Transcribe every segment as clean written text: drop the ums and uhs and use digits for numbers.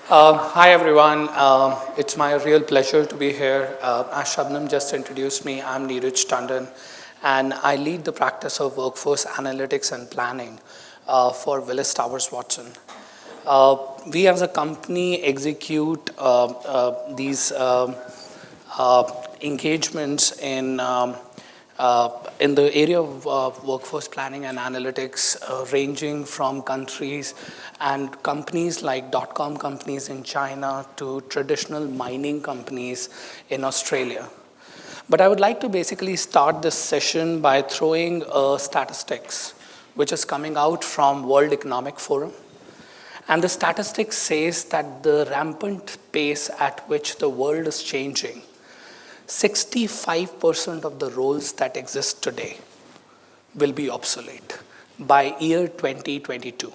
Hi everyone, it's my real pleasure to be here. As Shabnam just introduced me, I'm Neeraj Tandon and I lead the practice of workforce analytics and planning for Willis Towers Watson. We as a company execute these engagements in the area of workforce planning and analytics, ranging from countries and companies like dot-com companies in China to traditional mining companies in Australia. But I would like to basically start this session by throwing statistics, which is coming out from World Economic Forum. And the statistics says that the rampant pace at which the world is changing, 65% of the roles that exist today will be obsolete by year 2022.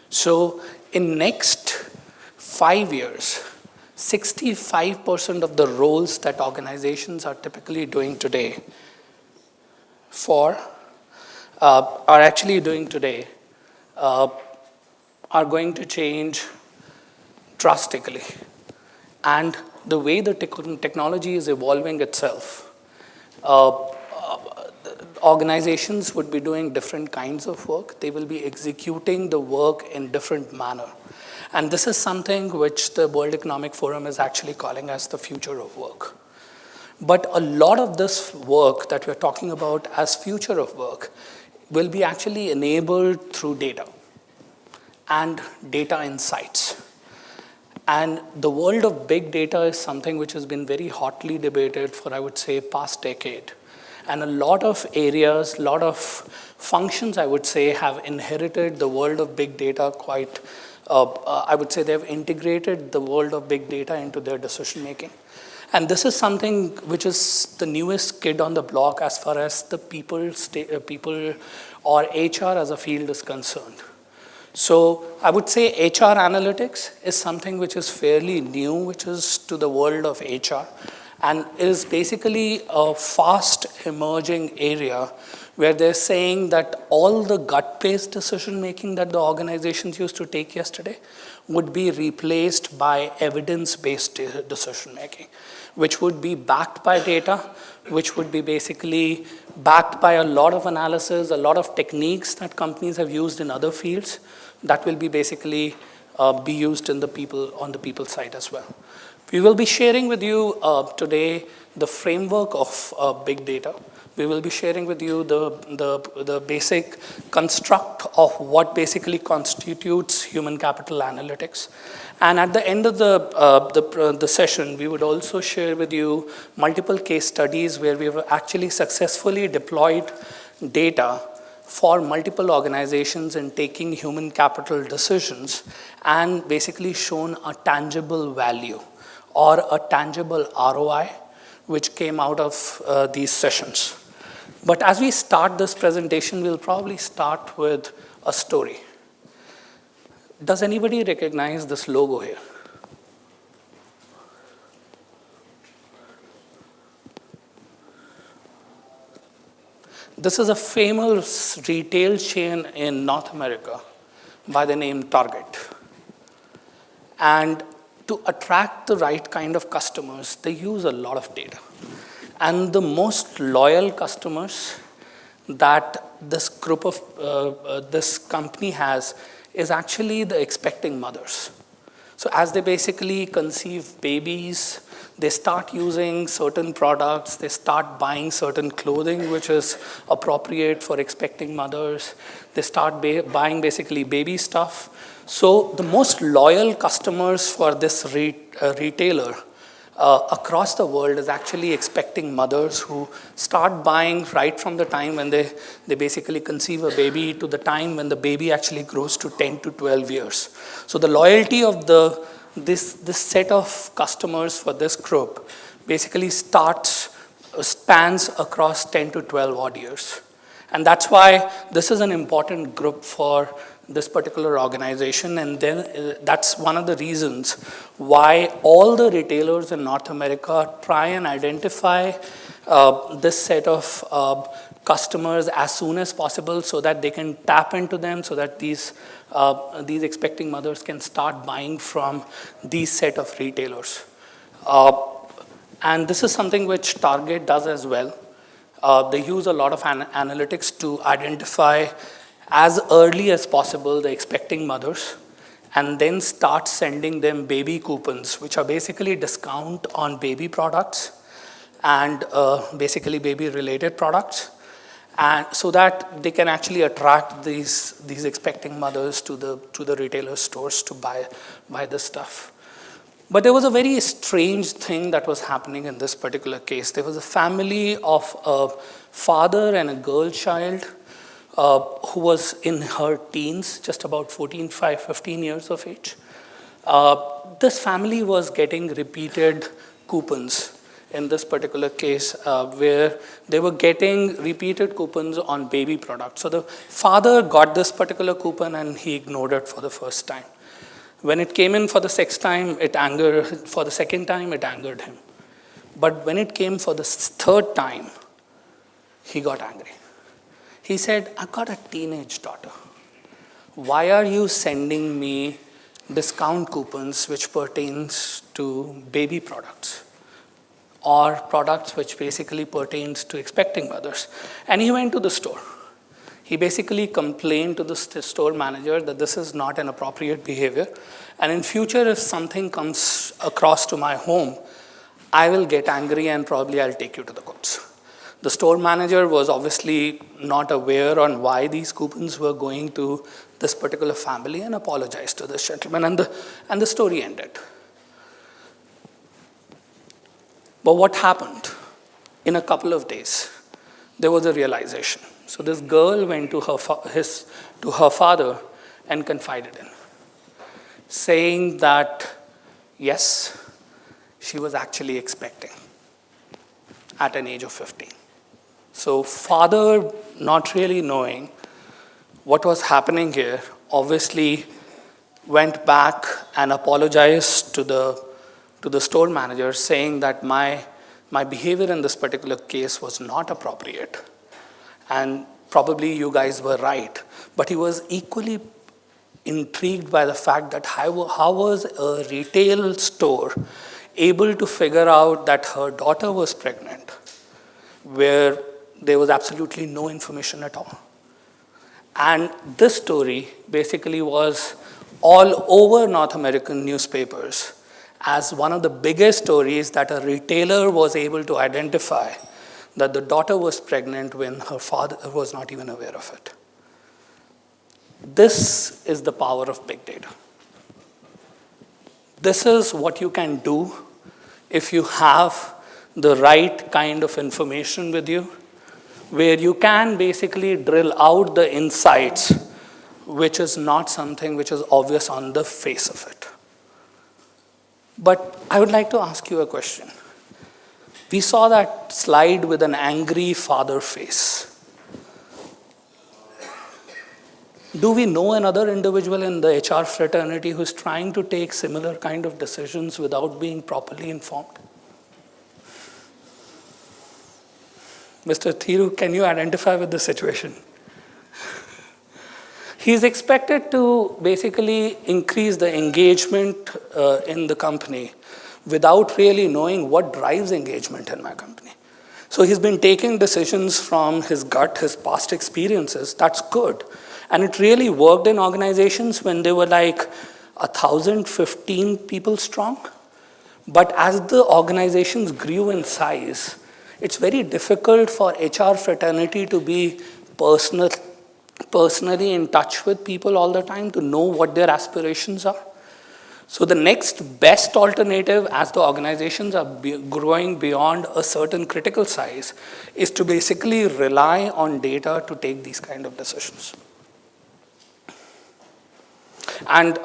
So in next 5 years, 65% of the roles that organizations are typically doing today are going to change drastically. And the way the technology is evolving itself, organizations would be doing different kinds of work. They will be executing the work in different manner. And this is something which the World Economic Forum is actually calling as the future of work. But a lot of this work that we're talking about as future of work will be actually enabled through data and data insights. And the world of big data is something which has been very hotly debated for, I would say, past decade. And a lot of areas, a lot of functions, I would say, have inherited the world of big data quite, I would say they've integrated the world of big data into their decision making. And this is something which is the newest kid on the block as far as the people or HR as a field is concerned. So I would say HR analytics is something which is fairly new, which is to the world of HR, and is basically a fast emerging area where they're saying that all the gut-based decision-making that the organizations used to take yesterday would be replaced by evidence-based decision-making, which would be backed by data, which would be basically backed by a lot of analysis, a lot of techniques that companies have used in other fields that will be basically be used on the people side as well. We will be sharing with you today the framework of big data. We will be sharing with you the basic construct of what basically constitutes human capital analytics. And at the end of the session, we would also share with you multiple case studies where we have actually successfully deployed data for multiple organizations in taking human capital decisions and basically shown a tangible value or a tangible ROI which came out of these sessions. But as we start this presentation, we'll probably start with a story. Does anybody recognize this logo here? This is a famous retail chain in North America by the name Target. And to attract the right kind of customers, they use a lot of data. And the most loyal customers that this group of this company has is actually the expecting mothers. So as they basically conceive babies, they start using certain products, they start buying certain clothing which is appropriate for expecting mothers, they start buying basically baby stuff. So the most loyal customers for this retailer across the world is actually expecting mothers who start buying right from the time when they basically conceive a baby to the time when the baby actually grows to 10 to 12 years. So the loyalty of this set of customers for this group basically spans across 10 to 12 odd years. And that's why this is an important group for this particular organization. And then that's one of the reasons why all the retailers in North America try and identify this set of customers as soon as possible so that they can tap into them, so that these expecting mothers can start buying from these set of retailers. And this is something which Target does as well. They use a lot of analytics to identify as early as possible the expecting mothers, and then start sending them baby coupons, which are basically discount on baby products and basically baby-related products, and so that they can actually attract these expecting mothers to the retailer stores to buy this stuff. But there was a very strange thing that was happening in this particular case. There was a family of a father and a girl child who was in her teens, just about 15 years of age. This family was getting repeated coupons in this particular case, where they were getting repeated coupons on baby products. So the father got this particular coupon and he ignored it for the first time. When it came in for the second time, it angered him. But when it came for the third time, he got angry. He said, "I've got a teenage daughter. Why are you sending me discount coupons which pertains to baby products or products which basically pertains to expecting mothers?" And he went to the store. He basically complained to the store manager that this is not an appropriate behavior. And in future, if something comes across to my home, I will get angry and probably I'll take you to the courts. The store manager was obviously not aware on why these coupons were going to this particular family and apologized to this gentleman, and the story ended. But what happened? In a couple of days, there was a realization. So this girl went to her father and confided in, saying that, yes, she was actually expecting at an age of 15. So father, not really knowing what was happening here, obviously went back and apologized to the store manager, saying that my behavior in this particular case was not appropriate. And probably you guys were right. But he was equally intrigued by the fact that how was a retail store able to figure out that her daughter was pregnant, where there was absolutely no information at all. And this story basically was all over North American newspapers as one of the biggest stories that a retailer was able to identify that the daughter was pregnant when her father was not even aware of it. This is the power of big data. This is what you can do if you have the right kind of information with you, where you can basically drill out the insights, which is not something which is obvious on the face of it. But I would like to ask you a question. We saw that slide with an angry father face. Do we know another individual in the HR fraternity who's trying to take similar kind of decisions without being properly informed? Mr. Thiru, can you identify with the situation? He's expected to basically increase the engagement in the company without really knowing what drives engagement in my company. So he's been taking decisions from his gut, his past experiences. That's good. And it really worked in organizations when they were like 1,015 people strong. But as the organizations grew in size, it's very difficult for HR fraternity to be personally in touch with people all the time to know what their aspirations are. So the next best alternative as the organizations are growing beyond a certain critical size is to basically rely on data to take these kind of decisions. And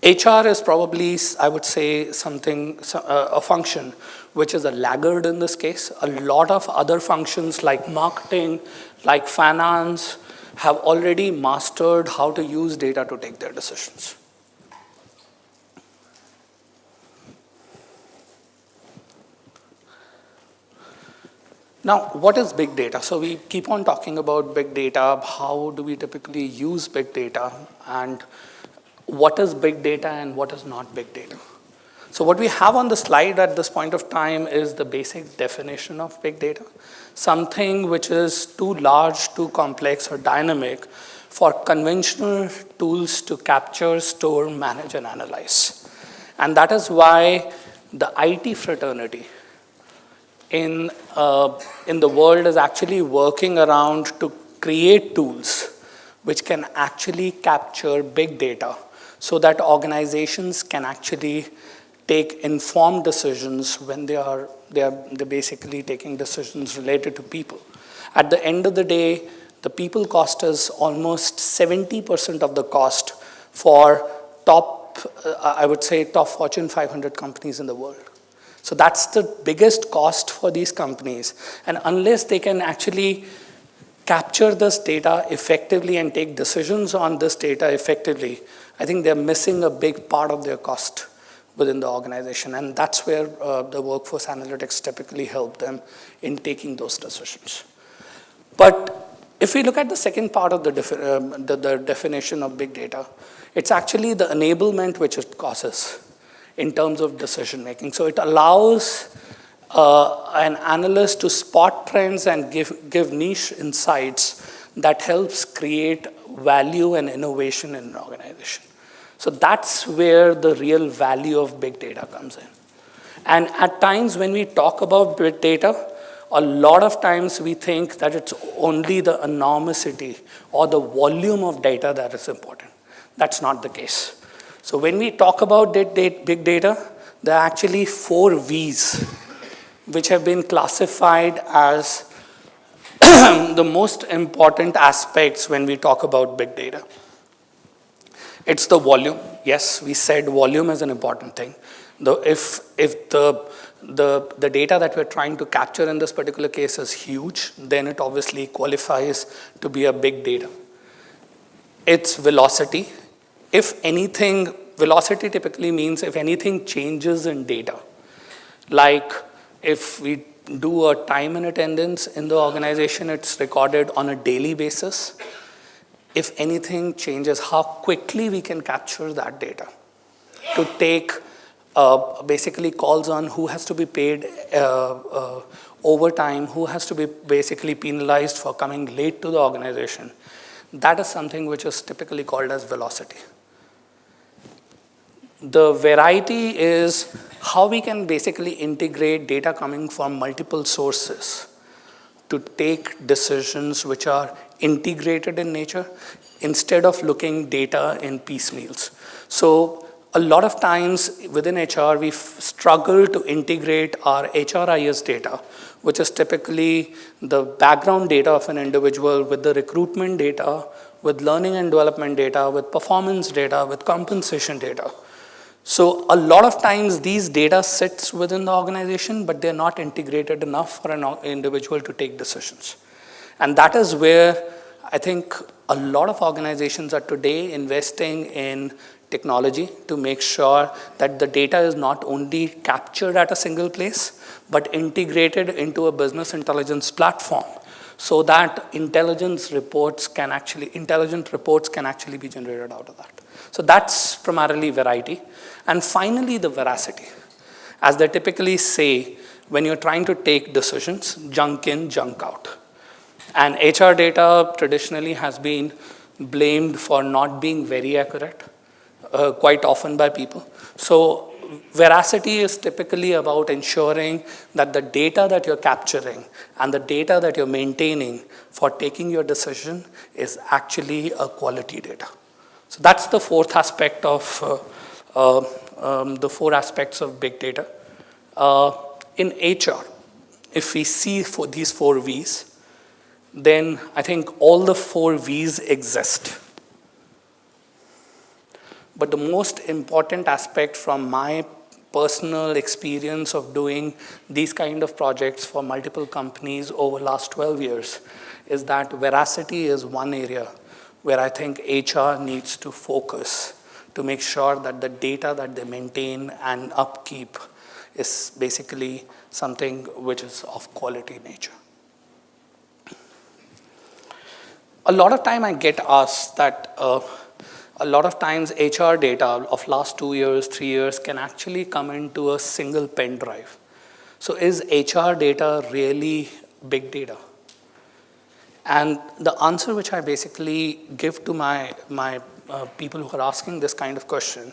HR is probably, I would say, a function which is a laggard in this case. A lot of other functions like marketing, like finance, have already mastered how to use data to take their decisions. Now, what is big data? So we keep on talking about big data. How do we typically use big data? And what is big data and what is not big data? So what we have on the slide at this point of time is the basic definition of big data. Something which is too large, too complex, or dynamic for conventional tools to capture, store, manage, and analyze. And that is why the IT fraternity in the world is actually working around to create tools which can actually capture big data so that organizations can actually take informed decisions when they're basically taking decisions related to people. At the end of the day, the people cost is almost 70% of the cost for I would say top Fortune 500 companies in the world. So that's the biggest cost for these companies. And unless they can actually capture this data effectively and take decisions on this data effectively, I think they're missing a big part of their cost within the organization. And that's where the workforce analytics typically help them in taking those decisions. But if we look at the second part of the definition of big data, it's actually the enablement which it causes in terms of decision making. So it allows an analyst to spot trends and give niche insights that helps create value and innovation in an organization. So that's where the real value of big data comes in. And at times when we talk about big data, a lot of times we think that it's only the enormity or the volume of data that is important. That's not the case. So when we talk about big data, there are actually 4 V's which have been classified as the most important aspects when we talk about big data. It's the volume. Yes, we said volume is an important thing. If the data that we're trying to capture in this particular case is huge, then it obviously qualifies to be a big data. It's velocity. If anything, velocity typically means if anything changes in data, like if we do a time and attendance in the organization, it's recorded on a daily basis. If anything changes, how quickly we can capture that data to take basically calls on who has to be paid overtime, who has to be basically penalized for coming late to the organization. That is something which is typically called as velocity. The variety is how we can basically integrate data coming from multiple sources to take decisions which are integrated in nature instead of looking data in piecemeals. So a lot of times within HR, we struggle to integrate our HRIS data, which is typically the background data of an individual with the recruitment data, with learning and development data, with performance data, with compensation data. So a lot of times these data sits within the organization, but they're not integrated enough for an individual to take decisions. And that is where I think a lot of organizations are today investing in technology to make sure that the data is not only captured at a single place, but integrated into a business intelligence platform so that intelligent reports can actually be generated out of that. So that's primarily variety. And finally, the veracity. As they typically say, when you're trying to take decisions, junk in, junk out. And HR data traditionally has been blamed for not being very accurate, quite often by people. So veracity is typically about ensuring that the data that you're capturing and the data that you're maintaining for taking your decision is actually a quality data. So that's the fourth aspect of the 4 aspects of big data. In HR, if we see for these 4 V's, then I think all the 4 V's exist. But the most important aspect from my personal experience of doing these kind of projects for multiple companies over the last 12 years is that veracity is one area where I think HR needs to focus to make sure that the data that they maintain and upkeep is basically something which is of quality nature. A lot of time I get asked that a lot of times HR data of last 2 years, 3 years can actually come into a single pen drive. So is HR data really big data? And the answer which I basically give to my people who are asking this kind of question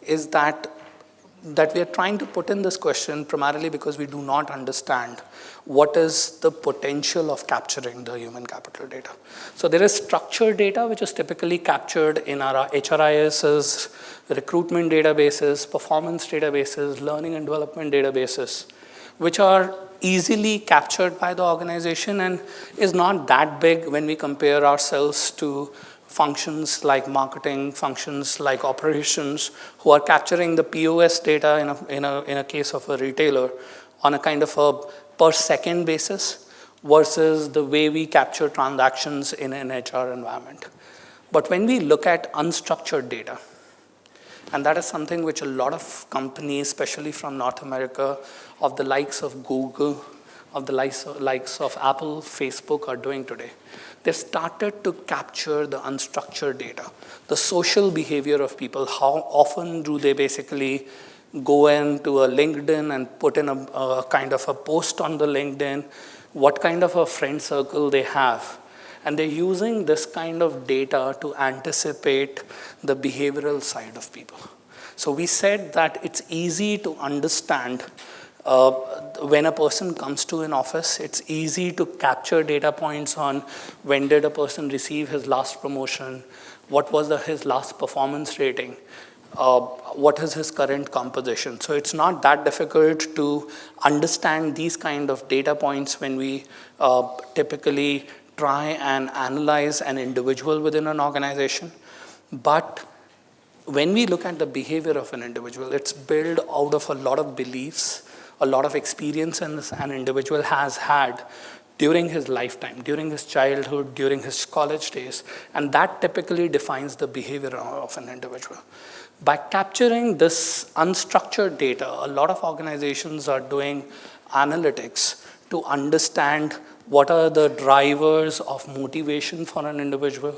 is that we are trying to put in this question primarily because we do not understand what is the potential of capturing the human capital data. So there is structured data which is typically captured in our HRISs, recruitment databases, performance databases, learning and development databases, which are easily captured by the organization and is not that big when we compare ourselves to functions like marketing, functions like operations, who are capturing the POS data in a case of a retailer on a kind of a per second basis versus the way we capture transactions in an HR environment. But when we look at unstructured data, and that is something which a lot of companies, especially from North America, of the likes of Google, of the likes of Apple, Facebook are doing today. They've started to capture the unstructured data, the social behavior of people. How often do they basically go into a LinkedIn and put in a kind of a post on the LinkedIn, what kind of a friend circle they have. And they're using this kind of data to anticipate the behavioral side of people. So we said that it's easy to understand when a person comes to an office. It's easy to capture data points on when did a person receive his last promotion, what was his last performance rating, what is his current composition. So it's not that difficult to understand these kind of data points when we typically try and analyze an individual within an organization. But when we look at the behavior of an individual, it's built out of a lot of beliefs, a lot of experience an individual has had during his lifetime, during his childhood, during his college days, and that typically defines the behavior of an individual. By capturing this unstructured data, a lot of organizations are doing analytics to understand what are the drivers of motivation for an individual,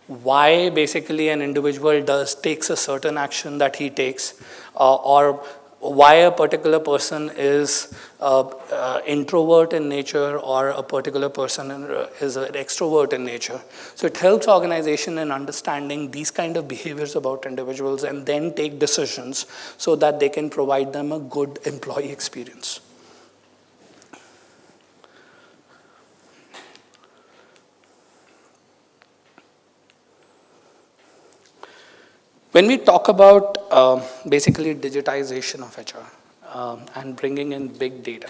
why basically an individual takes a certain action that he takes, or why a particular person is introvert in nature or a particular person is an extrovert in nature. So it helps organization in understanding these kind of behaviors about individuals and then take decisions so that they can provide them a good employee experience. When we talk about basically digitization of HR and bringing in big data,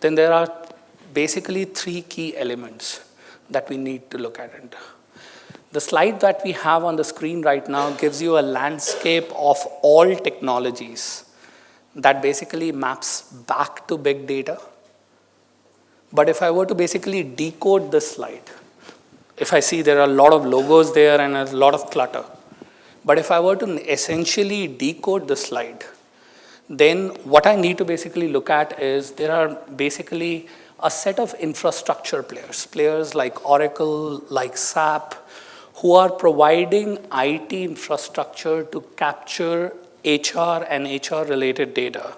then there are basically 3 key elements that we need to look at. The slide that we have on the screen right now gives you a landscape of all technologies that basically maps back to big data. But if I were to basically decode this slide, if I see there are a lot of logos there and a lot of clutter, but if I were to essentially decode the slide, then what I need to basically look at is there are basically a set of infrastructure players like Oracle, like SAP, who are providing IT infrastructure to capture HR and HR-related data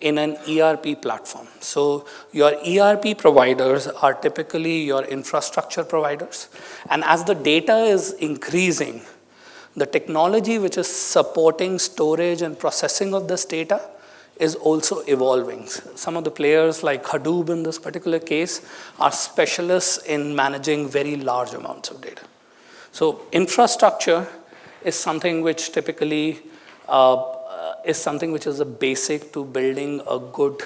in an ERP platform. So your ERP providers are typically your infrastructure providers. And as the data is increasing, the technology which is supporting storage and processing of this data is also evolving. Some of the players like Hadoop in this particular case are specialists in managing very large amounts of data. So infrastructure is something which typically is something which is a basic to building a good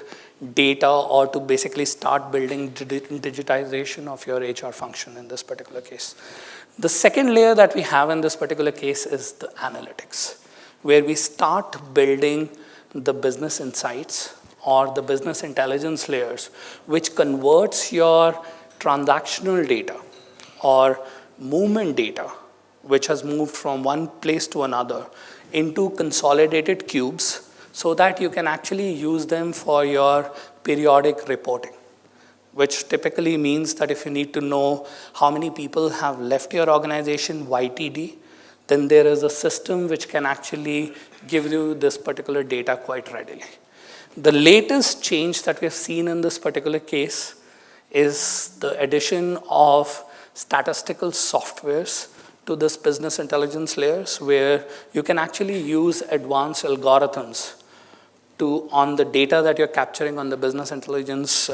data or to basically start building digitization of your HR function in this particular case. The second layer that we have in this particular case is the analytics, where we start building the business insights or the business intelligence layers, which converts your transactional data or movement data, which has moved from one place to another, into consolidated cubes so that you can actually use them for your periodic reporting. which typically means that if you need to know how many people have left your organization YTD, then there is a system which can actually give you this particular data quite readily. The latest change that we've seen in this particular case is the addition of statistical softwares to this business intelligence layers, where you can actually use advanced algorithms on the data that you're capturing on the business intelligence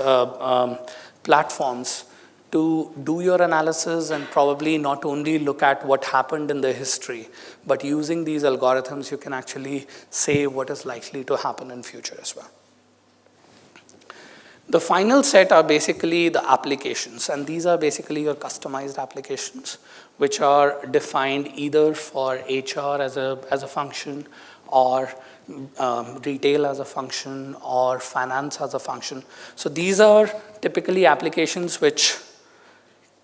platforms to do your analysis and probably not only look at what happened in the history, but using these algorithms, you can actually say what is likely to happen in future as well. The final set are basically the applications, and these are basically your customized applications, which are defined either for HR as a function, or retail as a function, or finance as a function. So these are typically applications which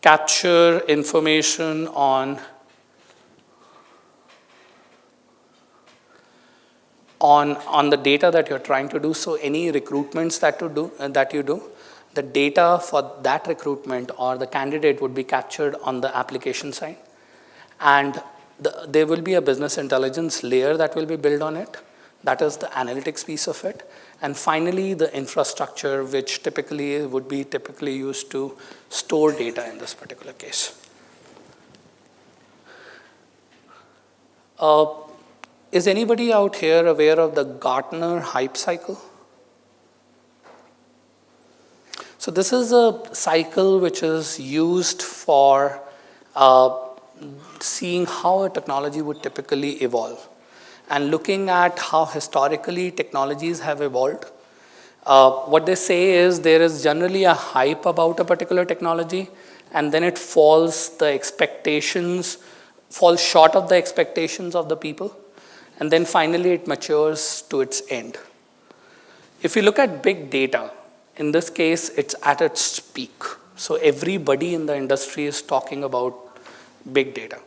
capture information on the data that you're trying to do. So any recruitments that you do, the data for that recruitment or the candidate would be captured on the application side. And there will be a business intelligence layer that will be built on it. That is the analytics piece of it. And finally, the infrastructure, which would be typically used to store data in this particular case. Is anybody out here aware of the Gartner hype cycle? So this is a cycle which is used for seeing how a technology would typically evolve, and looking at how historically technologies have evolved. What they say is there is generally a hype about a particular technology, and then it falls short of the expectations of the people, and then finally it matures to its end. If you look at big data, in this case, it's at its peak. So everybody in the industry is talking about big data.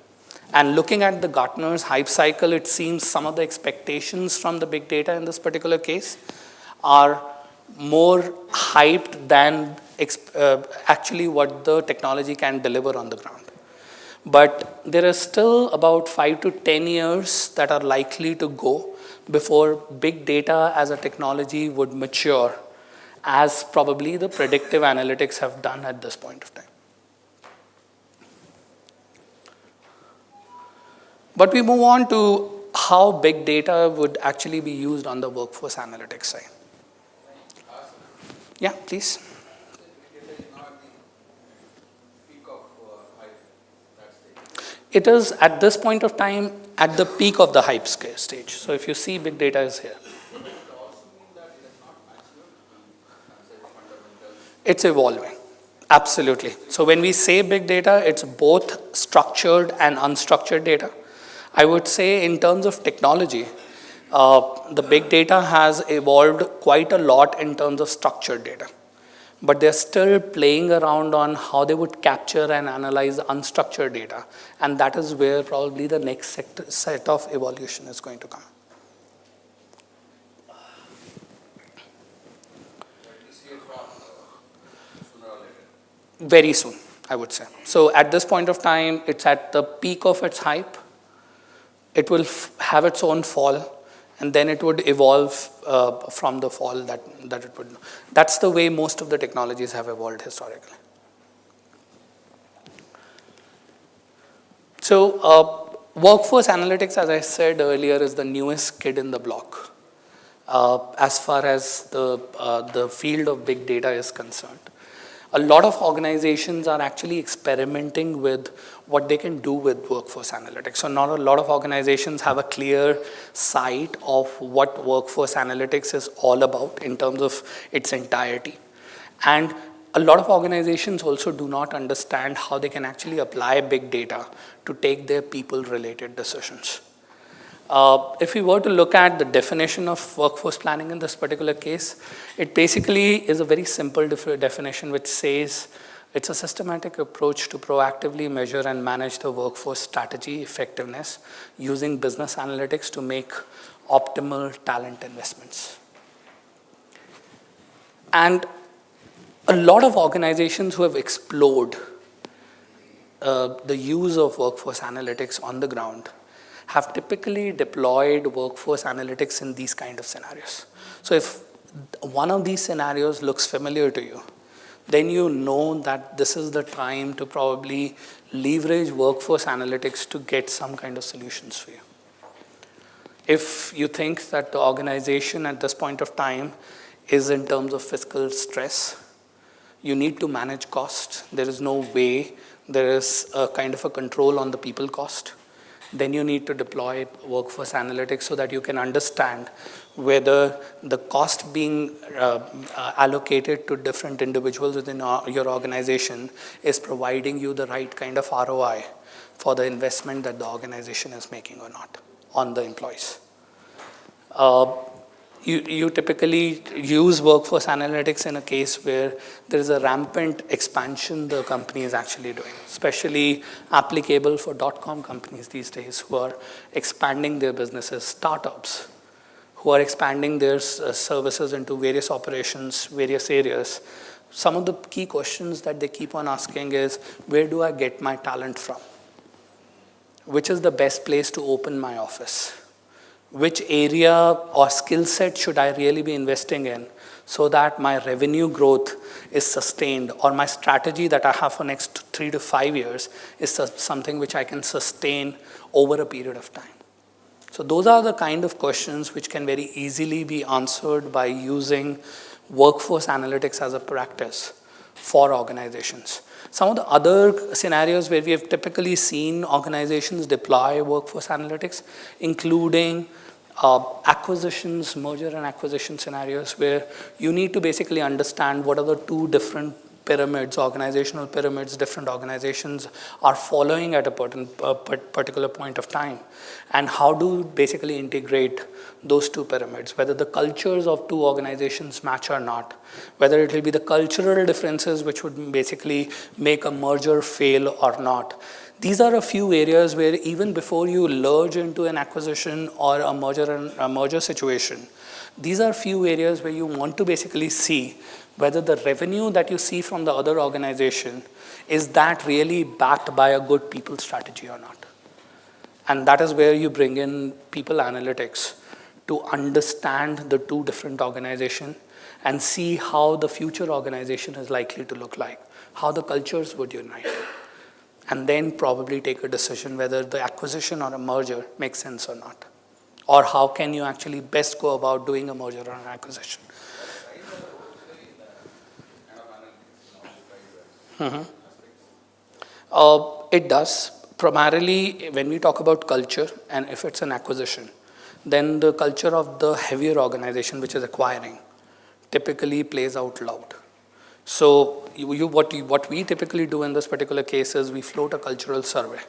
And looking at the Gartner's hype cycle, it seems some of the expectations from the big data in this particular case are more hyped than actually what the technology can deliver on the ground. But there is still about 5 to 10 years that are likely to go before big data as a technology would mature, as probably the predictive analytics have done at this point of time. But we move on to how big data would actually be used on the workforce analytics side. Yeah, please. It is at this point of time at the peak of the hype stage. So if you see, big data is here. It's evolving, absolutely. So when we say big data, it's both structured and unstructured data. I would say in terms of technology, the big data has evolved quite a lot in terms of structured data. But they're still playing around on how they would capture and analyze unstructured data. And that is where probably the next set of evolution is going to come. Very soon, I would say. So at this point of time, it's at the peak of its hype. It will have its own fall, and then it would evolve from the fall that it would. That's the way most of the technologies have evolved historically. So workforce analytics, as I said earlier, is the newest kid in the block as far as the field of big data is concerned. A lot of organizations are actually experimenting with what they can do with workforce analytics. So not a lot of organizations have a clear sight of what workforce analytics is all about in terms of its entirety. And a lot of organizations also do not understand how they can actually apply big data to take their people-related decisions. If we were to look at the definition of workforce planning in this particular case, it basically is a very simple definition which says it's a systematic approach to proactively measure and manage the workforce strategy effectiveness using business analytics to make optimal talent investments. And A lot of organizations who have explored the use of workforce analytics on the ground have typically deployed workforce analytics in these kind of scenarios. So if one of these scenarios looks familiar to you, then you know that this is the time to probably leverage workforce analytics to get some kind of solutions for you. If you think that the organization at this point of time is in terms of fiscal stress, you need to manage cost. There is no way there is a kind of a control on the people cost. Then you need to deploy workforce analytics so that you can understand whether the cost being allocated to different individuals within your organization is providing you the right kind of ROI for the investment that the organization is making or not on the employees. You typically use workforce analytics in a case where there is a rampant expansion the company is actually doing, especially applicable for .com companies these days who are expanding their businesses, startups who are expanding their services into various operations, various areas. Some of the key questions that they keep on asking is, where do I get my talent from? Which is the best place to open my office? Which area or skill set should I really be investing in so that my revenue growth is sustained, or my strategy that I have for next 3 to 5 years is something which I can sustain over a period of time. So those are the kind of questions which can very easily be answered by using workforce analytics as a practice for organizations. Some of the other scenarios where we have typically seen organizations deploy workforce analytics, including acquisitions, merger and acquisition scenarios, where you need to basically understand what are the two different pyramids, organizational pyramids, different organizations are following at a particular point of time, and how to basically integrate those two pyramids, whether the cultures of two organizations match or not, whether it will be the cultural differences which would basically make a merger fail or not. These are a few areas where even before you lurch into an acquisition or a merger situation, these are few areas where you want to basically see whether the revenue that you see from the other organization is that really backed by a good people strategy or not. And that is where you bring in people analytics to understand the two different organizations and see how the future organization is likely to look like, how the cultures would unite, and then probably take a decision whether the acquisition or a merger makes sense or not, or how can you actually best go about doing a merger or an acquisition. It does. Primarily, when we talk about culture, and if it's an acquisition, then the culture of the heavier organization, which is acquiring, typically plays out loud. So what we typically do in this particular case is we float a cultural survey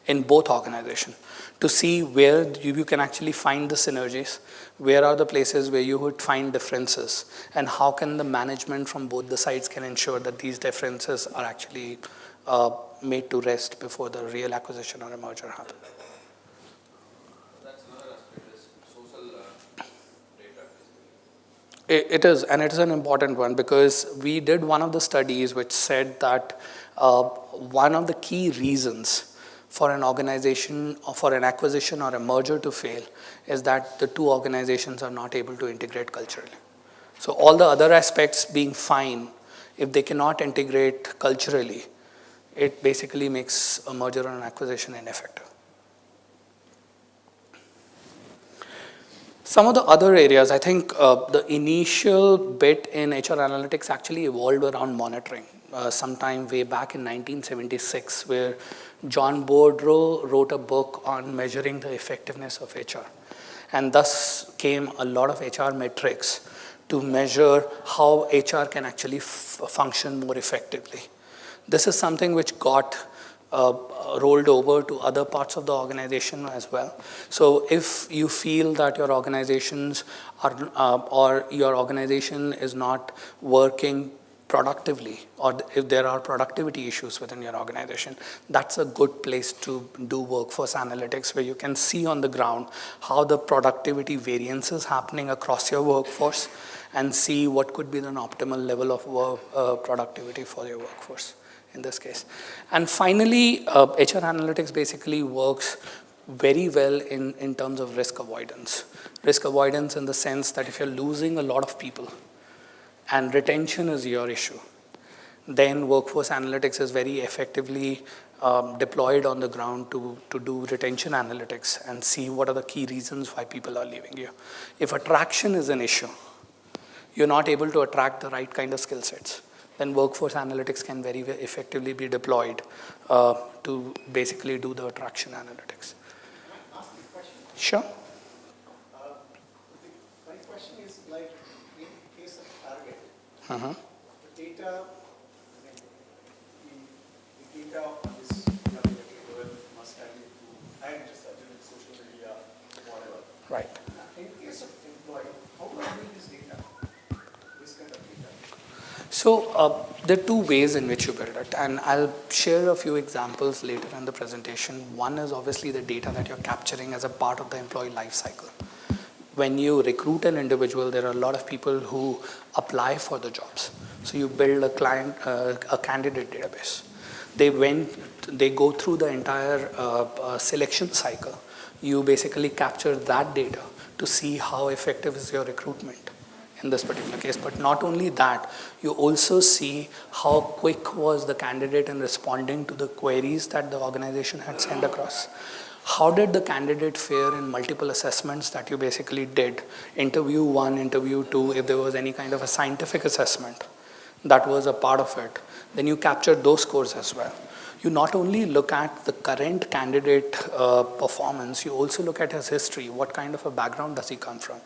in both organizations to see where you can actually find the synergies, where are the places where you would find differences, and how can the management from both the sides can ensure that these differences are actually made to rest before the real acquisition or a merger happens. That's another aspect, is social data. It is, and it is an important one, because we did one of the studies which said that one of the key reasons for an organization, or for an acquisition or a merger to fail, is that the two organizations are not able to integrate culturally. So all the other aspects being fine, if they cannot integrate culturally, it basically makes a merger or an acquisition ineffective. Some of the other areas, I think the initial bit in HR analytics actually evolved around monitoring. Sometime way back in 1976, where John Boudreau wrote a book on measuring the effectiveness of HR. And thus came a lot of HR metrics to measure how HR can actually function more effectively. This is something which got rolled over to other parts of the organization as well. So if you feel that your organizations are, or your organization is not working productively, or if there are productivity issues within your organization, that's a good place to do workforce analytics, where you can see on the ground how the productivity variance is happening across your workforce and see what could be an optimal level of productivity for your workforce in this case. And finally, HR analytics basically works very well in terms of risk avoidance. Risk avoidance in the sense that if you're losing a lot of people, and retention is your issue, then workforce analytics is very effectively deployed on the ground to do retention analytics and see what are the key reasons why people are leaving you. If attraction is an issue, you're not able to attract the right kind of skill sets, then workforce analytics can very effectively be deployed to basically do the attraction analytics. Can I ask a question? Sure. My question is, like, in case of target, Uh-huh. the data, the data on this level must have been through ad research, social media, whatever. Right. In case of employee, how do I build this data? This kind of data. So there are two ways in which you build it, and I'll share a few examples later in the presentation. One is obviously the data that you're capturing as a part of the employee life cycle. When you recruit an individual, there are a lot of people who apply for the jobs. So you build a candidate database. They go through the entire selection cycle. You basically capture that data to see how effective is your recruitment in this particular case. But not only that, you also see how quick was the candidate in responding to the queries that the organization had sent across. How did the candidate fare in multiple assessments that you basically did? Interview 1, interview 2, if there was any kind of a scientific assessment that was a part of it, then you captured those scores as well. You not only look at the current candidate performance, you also look at his history. What kind of a background does he come from?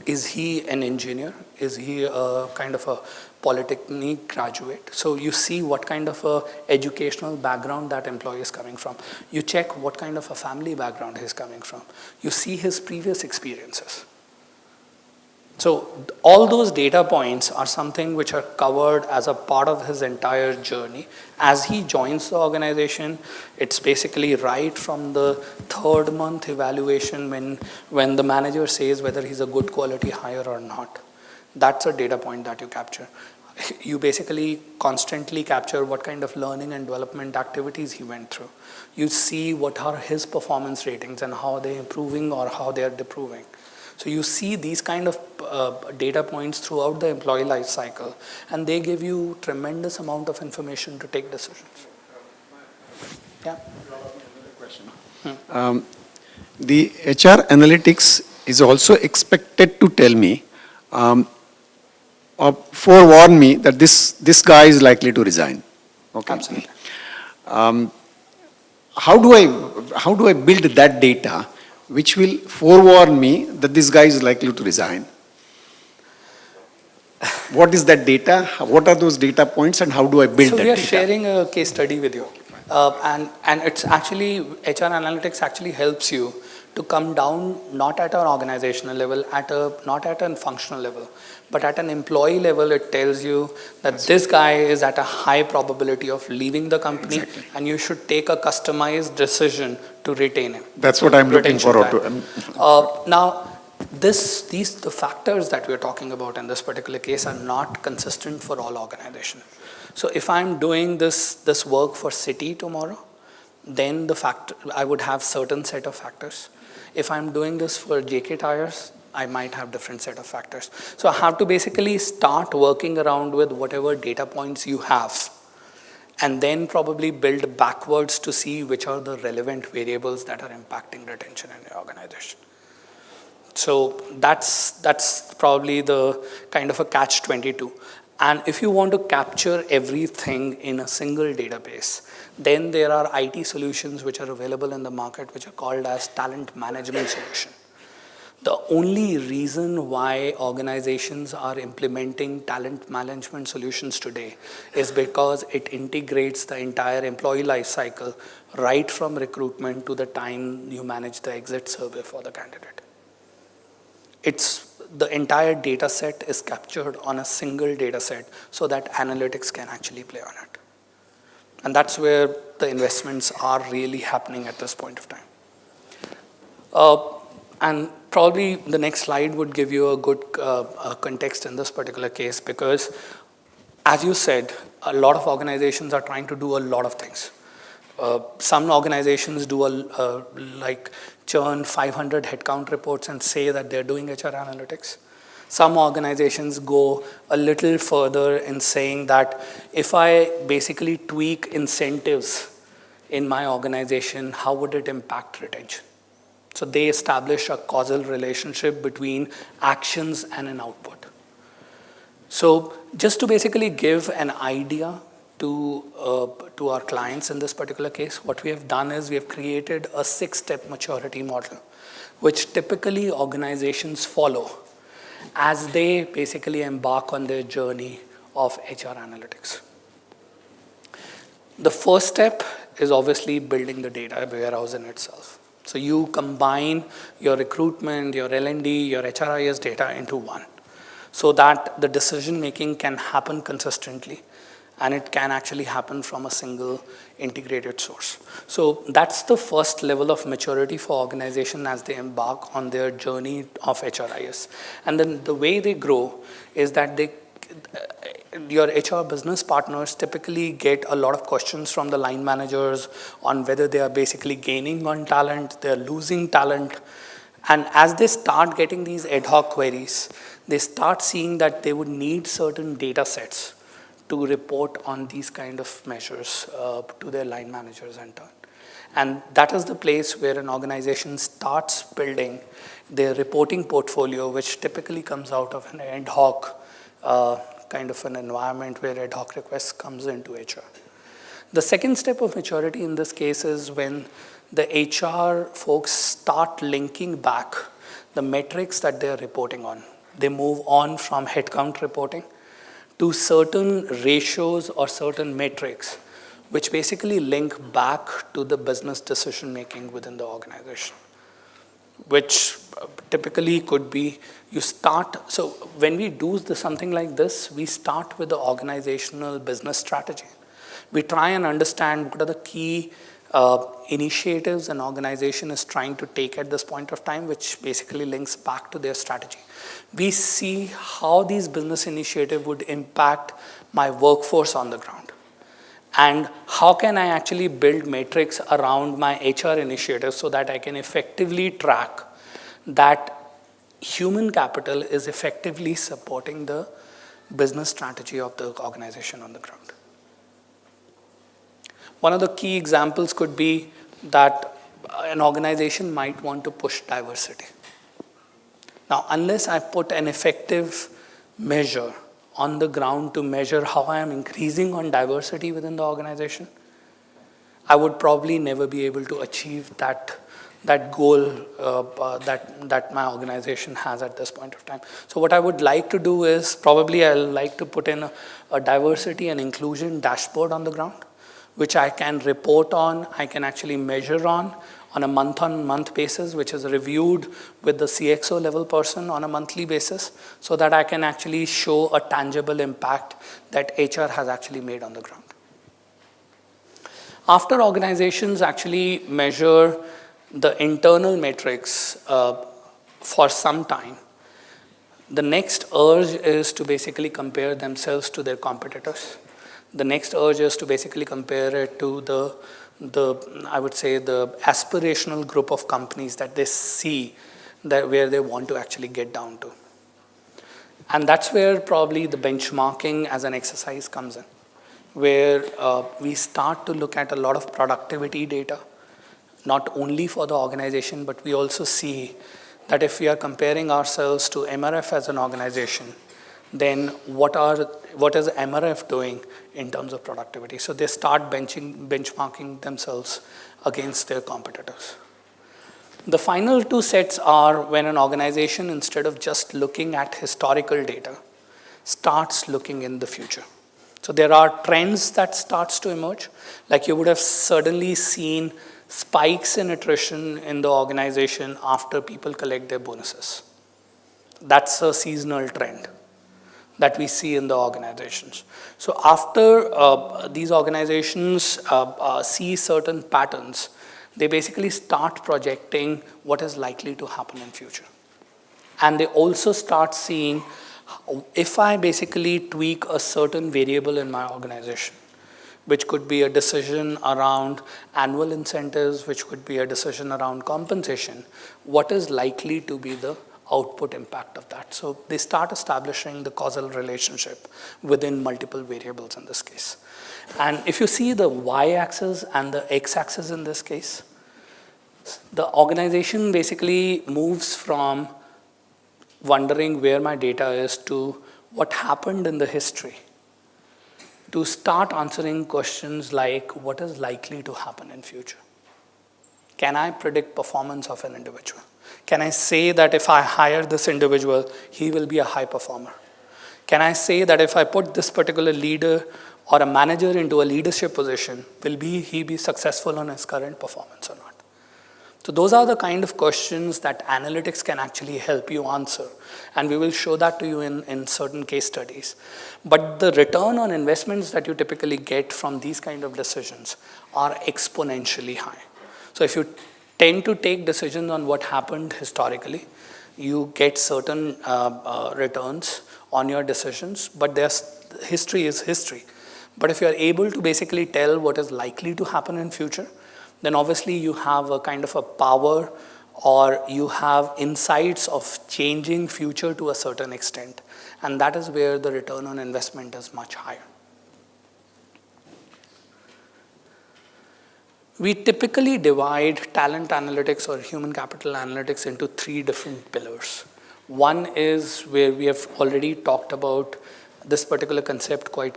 Is he an engineer? Is he a kind of a polytechnic graduate? So you see what kind of a educational background that employee is coming from. You check what kind of a family background he's coming from. You see his previous experiences. So all those data points are something which are covered as a part of his entire journey. As he joins the organization, it's basically right from the 3rd month evaluation when the manager says whether he's a good quality hire or not. That's a data point that you capture. You basically constantly capture what kind of learning and development activities he went through. You see what are his performance ratings and how they're improving or how they're deproving. So you see these kind of data points throughout the employee life cycle, and they give you tremendous amount of information to take decisions. Yeah. Another question. The HR analytics is also expected to tell me, or forewarn me that this guy is likely to resign. Okay. Absolutely. How do I build that data which will forewarn me that this guy is likely to resign? What is that data? What are those data points, and how do I build that data? So we are sharing a case study with you. And it's actually, HR analytics actually helps you to come down not at an organizational level, not at a functional level, but at an employee level. It tells you that this guy is at a high probability of leaving the company, exactly, and you should take a customized decision to retain him. That's what I'm looking forward to. Now, the factors that we're talking about in this particular case are not consistent for all organizations. So if I'm doing this work for Citi tomorrow, then I would have certain set of factors. If I'm doing this for JK Tires, I might have different set of factors. So I have to basically start working around with whatever data points you have, and then probably build backwards to see which are the relevant variables that are impacting retention in your organization. So that's probably the kind of a catch-22. And if you want to capture everything in a single database, then there are IT solutions which are available in the market which are called as talent management solution. The only reason why organizations are implementing talent management solutions today is because it integrates the entire employee life cycle right from recruitment to the time you manage the exit survey for the candidate. the entire data set is captured on a single data set so that analytics can actually play on it. And that's where the investments are really happening at this point of time. And probably the next slide would give you a good context in this particular case, because as you said, a lot of organizations are trying to do a lot of things. Some organizations do like churn 500 headcount reports and say that they're doing HR analytics. Some organizations go a little further in saying that if I basically tweak incentives in my organization, how would it impact retention? So they establish a causal relationship between actions and an output. So just to basically give an idea to our clients in this particular case, what we have done is we have created a 6-step maturity model, which typically organizations follow as they basically embark on their journey of HR analytics. The first step is obviously building the data warehouse in itself. So you combine your recruitment, your L&D, your HRIS data into one, so that the decision making can happen consistently and it can actually happen from a single integrated source. So that's the first level of maturity for organization as they embark on their journey of HRIS. And then the way they grow is that your HR business partners typically get a lot of questions from the line managers on whether they are basically gaining on talent, they're losing talent. And as they start getting these ad hoc queries, they start seeing that they would need certain data sets to report on these kind of measures to their line managers in turn. And that is the place where an organization starts building their reporting portfolio, which typically comes out of an ad hoc kind of an environment where ad hoc requests comes into HR. The second step of maturity in this case is when the HR folks start linking back the metrics that they're reporting on. They move on from headcount reporting to certain ratios or certain metrics, which basically link back to the business decision making within the organization, which typically could be so when we do something like this, we start with the organizational business strategy. We try and understand what are the key initiatives an organization is trying to take at this point of time, which basically links back to their strategy. We see how these business initiatives would impact my workforce on the ground. And how can I actually build metrics around my HR initiatives so that I can effectively track that human capital is effectively supporting the business strategy of the organization on the ground. One of the key examples could be that an organization might want to push diversity. Now, unless I put an effective measure on the ground to measure how I am increasing on diversity within the organization, I would probably never be able to achieve that goal that my organization has at this point of time. So what I would like to do is probably I'll like to put in a diversity and inclusion dashboard on the ground, which I can report on, I can actually measure on a month-on-month basis, which is reviewed with the CXO level person on a monthly basis, so that I can actually show a tangible impact that HR has actually made on the ground. After organizations actually measure the internal metrics for some time, the next urge is to basically compare themselves to their competitors. The next urge is to basically compare it to I would say the aspirational group of companies that they see that where they want to actually get down to. And that's where probably the benchmarking as an exercise comes in, where we start to look at a lot of productivity data, not only for the organization, but we also see that if we are comparing ourselves to MRF as an organization, then what is MRF doing in terms of productivity? So they start benchmarking themselves against their competitors. The final two sets are when an organization, instead of just looking at historical data, starts looking in the future. So there are trends that starts to emerge. Like you would have certainly seen spikes in attrition in the organization after people collect their bonuses. That's a seasonal trend that we see in the organizations. So after these organizations see certain patterns, they basically start projecting what is likely to happen in future. And they also start seeing, if I basically tweak a certain variable in my organization, which could be a decision around annual incentives, which could be a decision around compensation, what is likely to be the output impact of that? So they start establishing the causal relationship within multiple variables in this case. And if you see the y-axis and the x-axis in this case, the organization basically moves from wondering where my data is to what happened in the history, to start answering questions like what is likely to happen in future. Can I predict performance of an individual? Can I say that if I hire this individual, he will be a high performer? Can I say that if I put this particular leader or a manager into a leadership position, will he be successful on his current performance or not? So those are the kind of questions that analytics can actually help you answer. And we will show that to you in certain case studies. But the return on investments that you typically get from these kind of decisions are exponentially high. So if you tend to take decisions on what happened historically, you get certain returns on your decisions, but history is history. But if you're able to basically tell what is likely to happen in future, then obviously you have a kind of a power, or you have insights of changing future to a certain extent. And that is where the return on investment is much higher. We typically divide talent analytics or human capital analytics into 3 different pillars. One is where we have already talked about this particular concept quite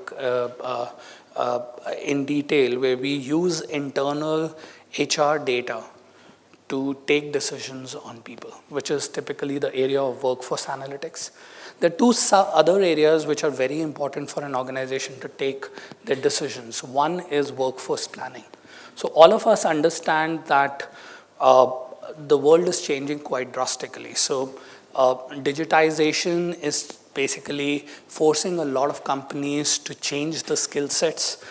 in detail, where we use internal HR data to take decisions on people, which is typically the area of workforce analytics. There are 2 other areas which are very important for an organization to take their decisions. One is workforce planning. So all of us understand that the world is changing quite drastically. So digitization is basically forcing a lot of companies to change the skill sets.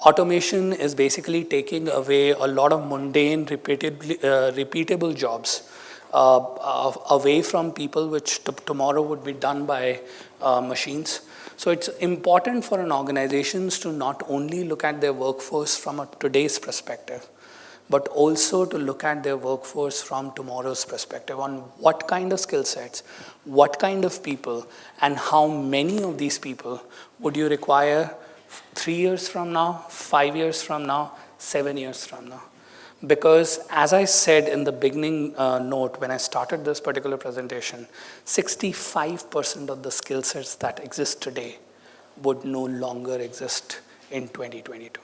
Automation is basically taking away a lot of mundane, repeatable jobs away from people, which tomorrow would be done by machines. So it's important for an organizations to not only look at their workforce from a today's perspective, but also to look at their workforce from tomorrow's perspective on what kind of skill sets, what kind of people, and how many of these people would you require 3 years from now, 5 years from now, 7 years from now. Because as I said in the beginning note when I started this particular presentation, 65% of the skill sets that exist today would no longer exist in 2022.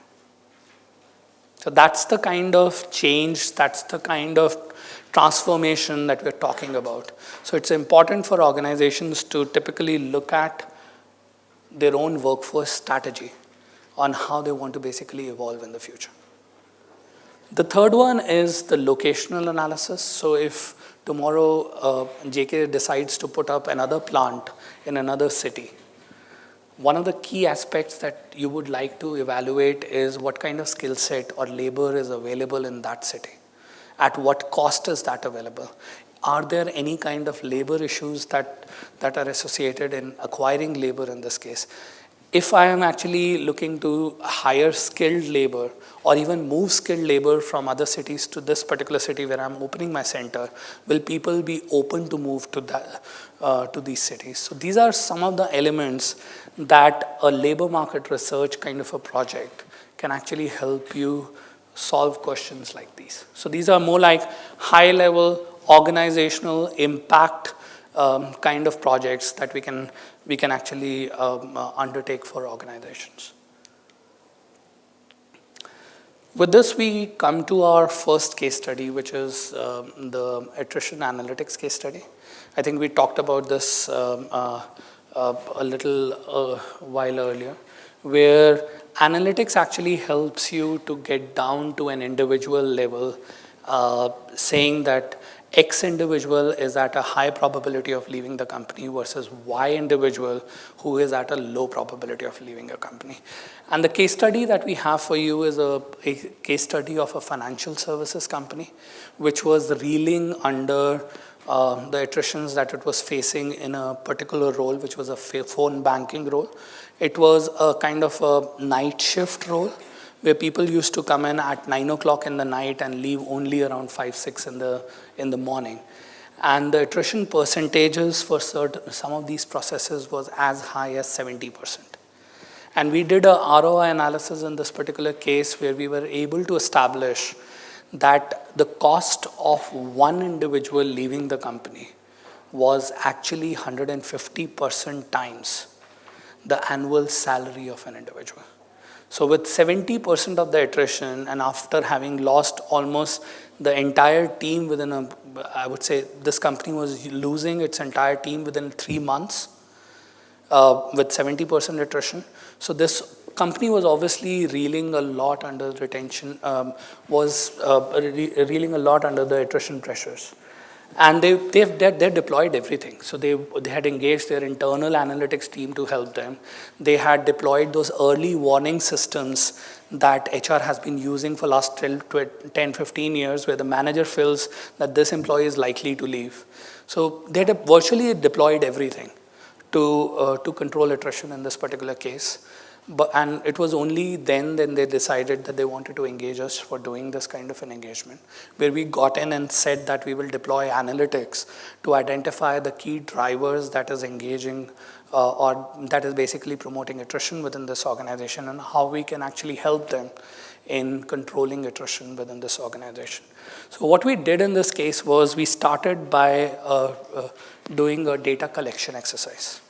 So that's the kind of change, that's the kind of transformation that we're talking about. So it's important for organizations to typically look at their own workforce strategy on how they want to basically evolve in the future. The third one is the locational analysis. So if tomorrow JK decides to put up another plant in another city, one of the key aspects that you would like to evaluate is what kind of skill set or labor is available in that city. At what cost is that available? Are there any kind of labor issues that are associated in acquiring labor in this case? If I am actually looking to hire skilled labor or even move skilled labor from other cities to this particular city where I'm opening my center, will people be open to move to these cities? So these are some of the elements that a labor market research kind of a project can actually help you solve questions like these. So these are more like high level organizational impact kind of projects that we can actually undertake for organizations. With this, we come to our first case study, which is the attrition analytics case study. I think we talked about this a little while earlier, where analytics actually helps you to get down to an individual level, saying that X individual is at a high probability of leaving the company versus Y individual who is at a low probability of leaving a company. And the case study that we have for you is a case study of a financial services company, which was reeling under the attritions that it was facing in a particular role, which was a phone banking role. It was a kind of a night shift role, where people used to come in at 9 o'clock in the night and leave only around 5, 6 in the morning. And the attrition percentages for some of these processes was as high as 70%. And we did a ROI analysis in this particular case where we were able to establish that the cost of one individual leaving the company was actually 150% times the annual salary of an individual. So with 70% of the attrition, and after having lost almost the entire team within I would say this company was losing its entire team within 3 months with 70% attrition. So this company was obviously reeling a lot under retention, reeling a lot under the attrition pressures. And they deployed everything. So they had engaged their internal analytics team to help them. They had deployed those early warning systems that HR has been using for last 10, 15 years, where the manager feels that this employee is likely to leave. So they had virtually deployed everything to control attrition in this particular case. And it was only then they decided that they wanted to engage us for doing this kind of an engagement, where we got in and said that we will deploy analytics to identify the key drivers that is engaging or that is basically promoting attrition within this organization, and how we can actually help them in controlling attrition within this organization. So what we did in this case was we started by doing a data collection exercise.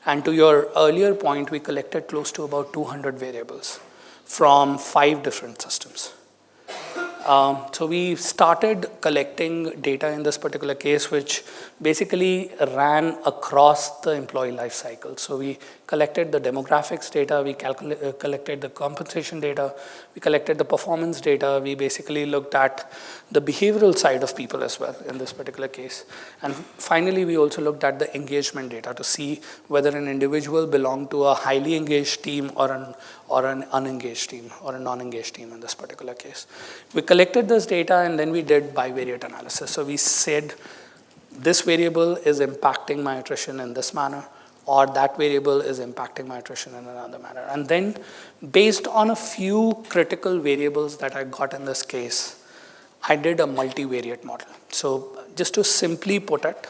And to your earlier point, we collected close to about 200 variables from 5 different systems. So we started collecting data in this particular case, which basically ran across the employee life cycle. So we collected the demographics data, we collected the compensation data, we collected the performance data, we basically looked at the behavioral side of people as well in this particular case. And finally, we also looked at the engagement data to see whether an individual belonged to a highly engaged team or an unengaged team or a non-engaged team in this particular case. We collected this data and then we did bivariate analysis. So we said, this variable is impacting my attrition in this manner, or that variable is impacting my attrition in another manner. And then based on a few critical variables that I got in this case, I did a multivariate model. So just to simply put it,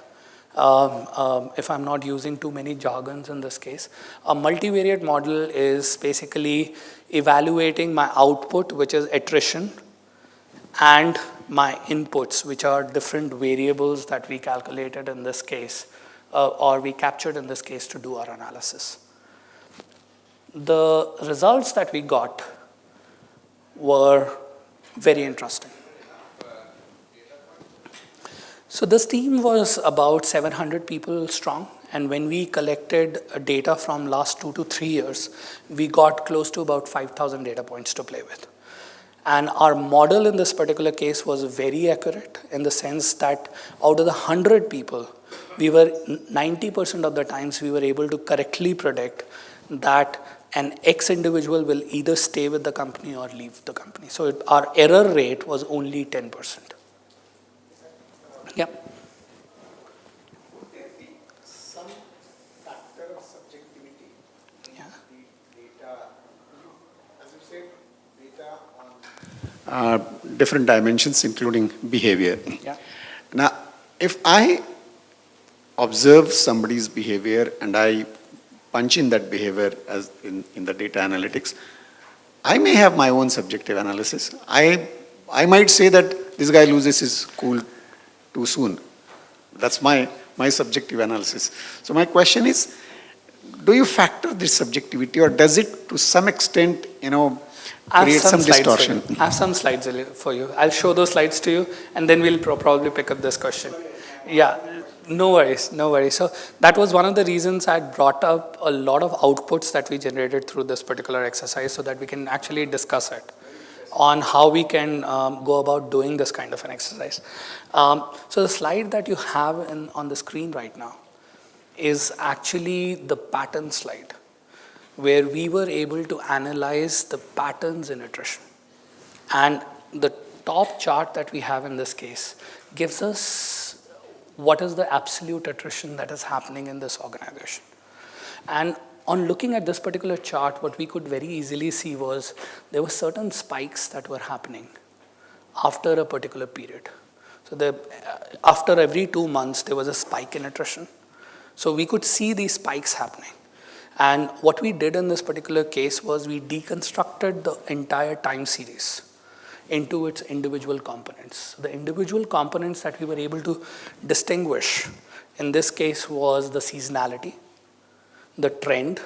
if I'm not using too many jargons in this case, a multivariate model is basically evaluating my output, which is attrition, and my inputs, which are different variables that we calculated in this case, or we captured in this case to do our analysis. The results that we got were very interesting. So this team was about 700 people strong, and when we collected data from last 2 to 3 years, we got close to about 5,000 data points to play with. And our model in this particular case was very accurate in the sense that out of the 100 people, we were 90% of the times we were able to correctly predict that an X individual will either stay with the company or leave the company. So our error rate was only 10%. Yeah. Would there be some factor of subjectivity in Yeah. the data? As you said, data on different dimensions, including behavior. Yeah. Now, if I observe somebody's behavior and I punch in that behavior as in the data analytics, I may have my own subjective analysis. I might say that this guy loses his cool too soon. That's my subjective analysis. So my question is, do you factor this subjectivity, or does it to some extent, create some distortion? I have some slides for you. I'll show those slides to you, and then we'll probably pick up this question. Yeah, no worries. So that was one of the reasons I brought up a lot of outputs that we generated through this particular exercise so that we can actually discuss it. on how we can go about doing this kind of an exercise. So the slide that you have on the screen right now is actually the pattern slide, where we were able to analyze the patterns in attrition. And the top chart that we have in this case gives us what is the absolute attrition that is happening in this organization. And on looking at this particular chart, what we could very easily see was there were certain spikes that were happening after a particular period. So after every 2 months, there was a spike in attrition. So we could see these spikes happening. And what we did in this particular case was we deconstructed the entire time series into its individual components. The individual components that we were able to distinguish in this case was the seasonality, the trend,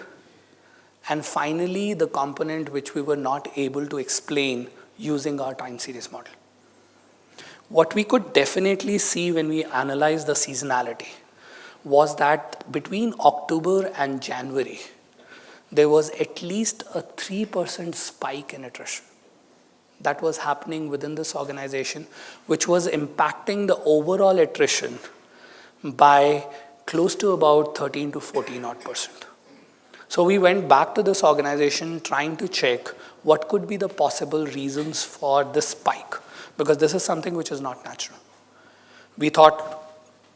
and finally the component which we were not able to explain using our time series model. What we could definitely see when we analyzed the seasonality was that between October and January, there was at least a 3% spike in attrition that was happening within this organization, which was impacting the overall attrition by close to about 13 to 14 odd percent. So we went back to this organization trying to check what could be the possible reasons for this spike, because this is something which is not natural. We thought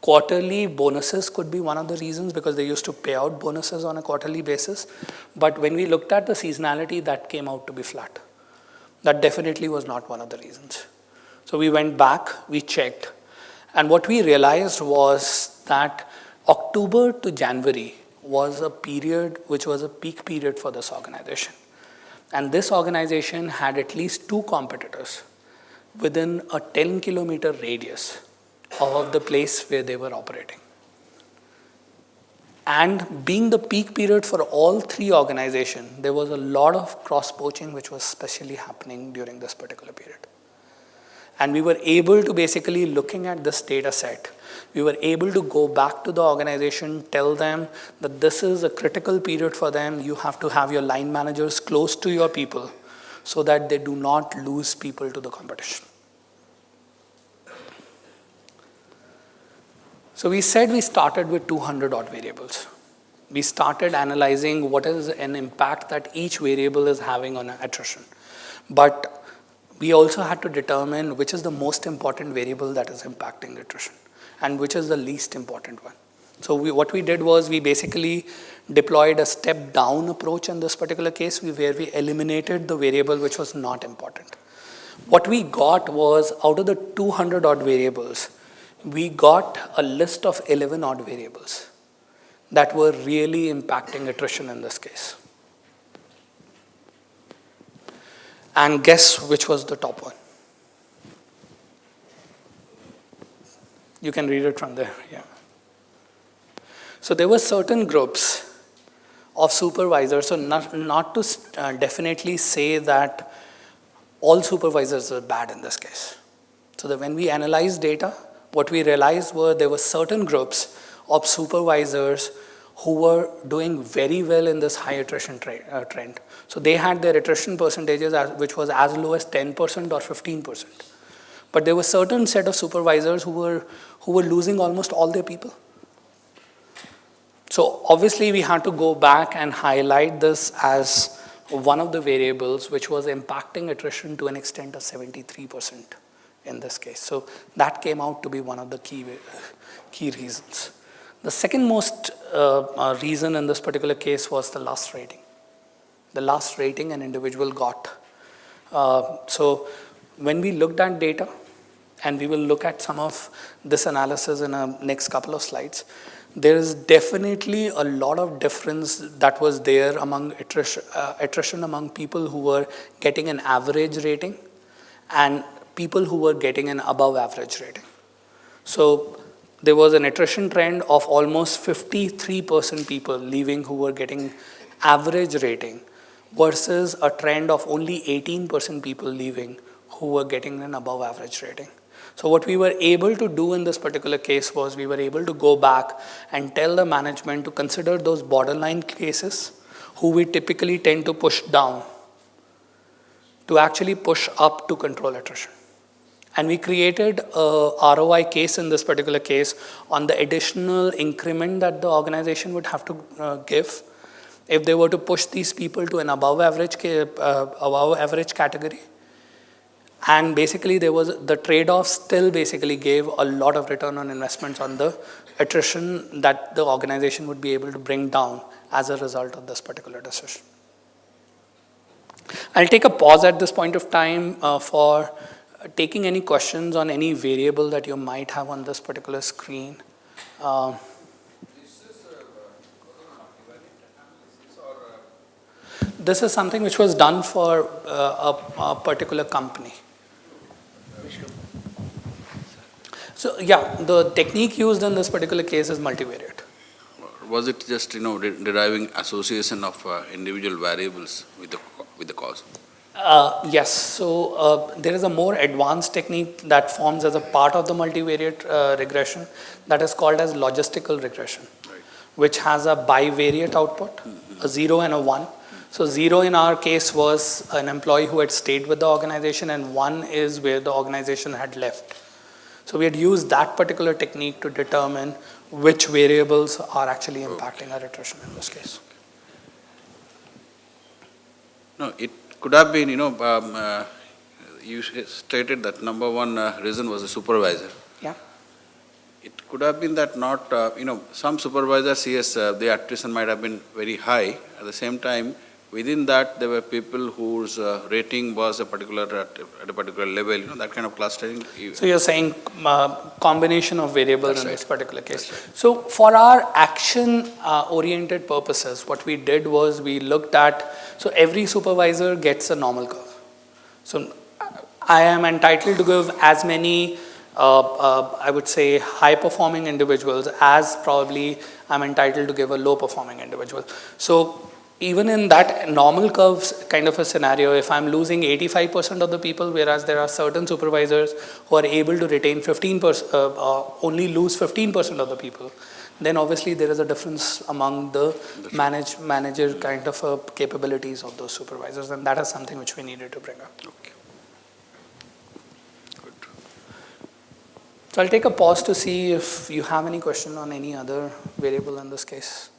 quarterly bonuses could be one of the reasons, because they used to pay out bonuses on a quarterly basis. But when we looked at the seasonality, that came out to be flat. That definitely was not one of the reasons. So we went back, we checked, and what we realized was that October to January was a period which was a peak period for this organization. And this organization had at least 2 competitors within a 10-kilometer radius of the place where they were operating. And being the peak period for all 3 organizations, there was a lot of cross-poaching which was especially happening during this particular period. And we were able to basically, looking at this data set, we were able to go back to the organization, tell them that this is a critical period for them. You have to have your line managers close to your people so that they do not lose people to the competition. So we said we started with 200 odd variables. We started analyzing what is an impact that each variable is having on attrition. But we also had to determine which is the most important variable that is impacting attrition and which is the least important one. So what we did was we basically deployed a step-down approach in this particular case where we eliminated the variable which was not important. What we got was, out of the 200 odd variables, we got a list of 11 odd variables that were really impacting attrition in this case. And guess which was the top one? You can read it from there, yeah. So there were certain groups of supervisors, so not to definitely say that all supervisors are bad in this case. So that when we analyzed data, what we realized were there were certain groups of supervisors who were doing very well in this high attrition trend. So they had their attrition percentages which was as low as 10% or 15%. But there were certain set of supervisors who were losing almost all their people. So obviously we had to go back and highlight this as one of the variables which was impacting attrition to an extent of 73% in this case. So that came out to be one of the key reasons. The second most reason in this particular case was the last rating. The last rating an individual got. So when we looked at data, and we will look at some of this analysis in our next couple of slides, there is definitely a lot of difference that was there among attrition among people who were getting an average rating and people who were getting an above average rating. So there was an attrition trend of almost 53% people leaving who were getting average rating versus a trend of only 18% people leaving who were getting an above average rating. So what we were able to do in this particular case was we were able to go back and tell the management to consider those borderline cases who we typically tend to push down to actually push up to control attrition. And we created a ROI case in this particular case on the additional increment that the organization would have to give if they were to push these people to an above average category. And basically the trade-off still basically gave a lot of return on investments on the attrition that the organization would be able to bring down as a result of this particular decision. I'll take a pause at this point of time for taking any questions on any variable that you might have on this particular screen. This is analysis or This is something which was done for a particular company. So yeah, the technique used in this particular case is multivariate. was it just deriving association of individual variables with the cause? Yes, so there is a more advanced technique that forms as a part of the multivariate regression that is called as logistical regression, which has a bivariate output, a 0 and a 1. So 0 in our case was an employee who had stayed with the organization, and 1 is where the organization had left. So we had used that particular technique to determine which variables are actually impacting our attrition in this case. No, it could have been, you stated that number one reason was the supervisor. Yeah. It could have been that not, some supervisors, yes, the attrition might have been very high. At the same time, within that, there were people whose rating was at a particular level, that kind of clustering. So you're saying combination of variables in this particular case. So for our action-oriented purposes, what we did was we looked at, so every supervisor gets a normal curve. So I am entitled to give as many, I would say, high-performing individuals as probably I'm entitled to give a low-performing individual. So even in that normal curves kind of a scenario, if I'm losing 85% of the people, whereas there are certain supervisors who are able to retain 15%, only lose 15% of the people, then obviously there is a difference among the manager kind of capabilities of those supervisors, and that is something which we needed to bring up. Okay. Good. So I'll take a pause to see if you have any question on any other variable in this case.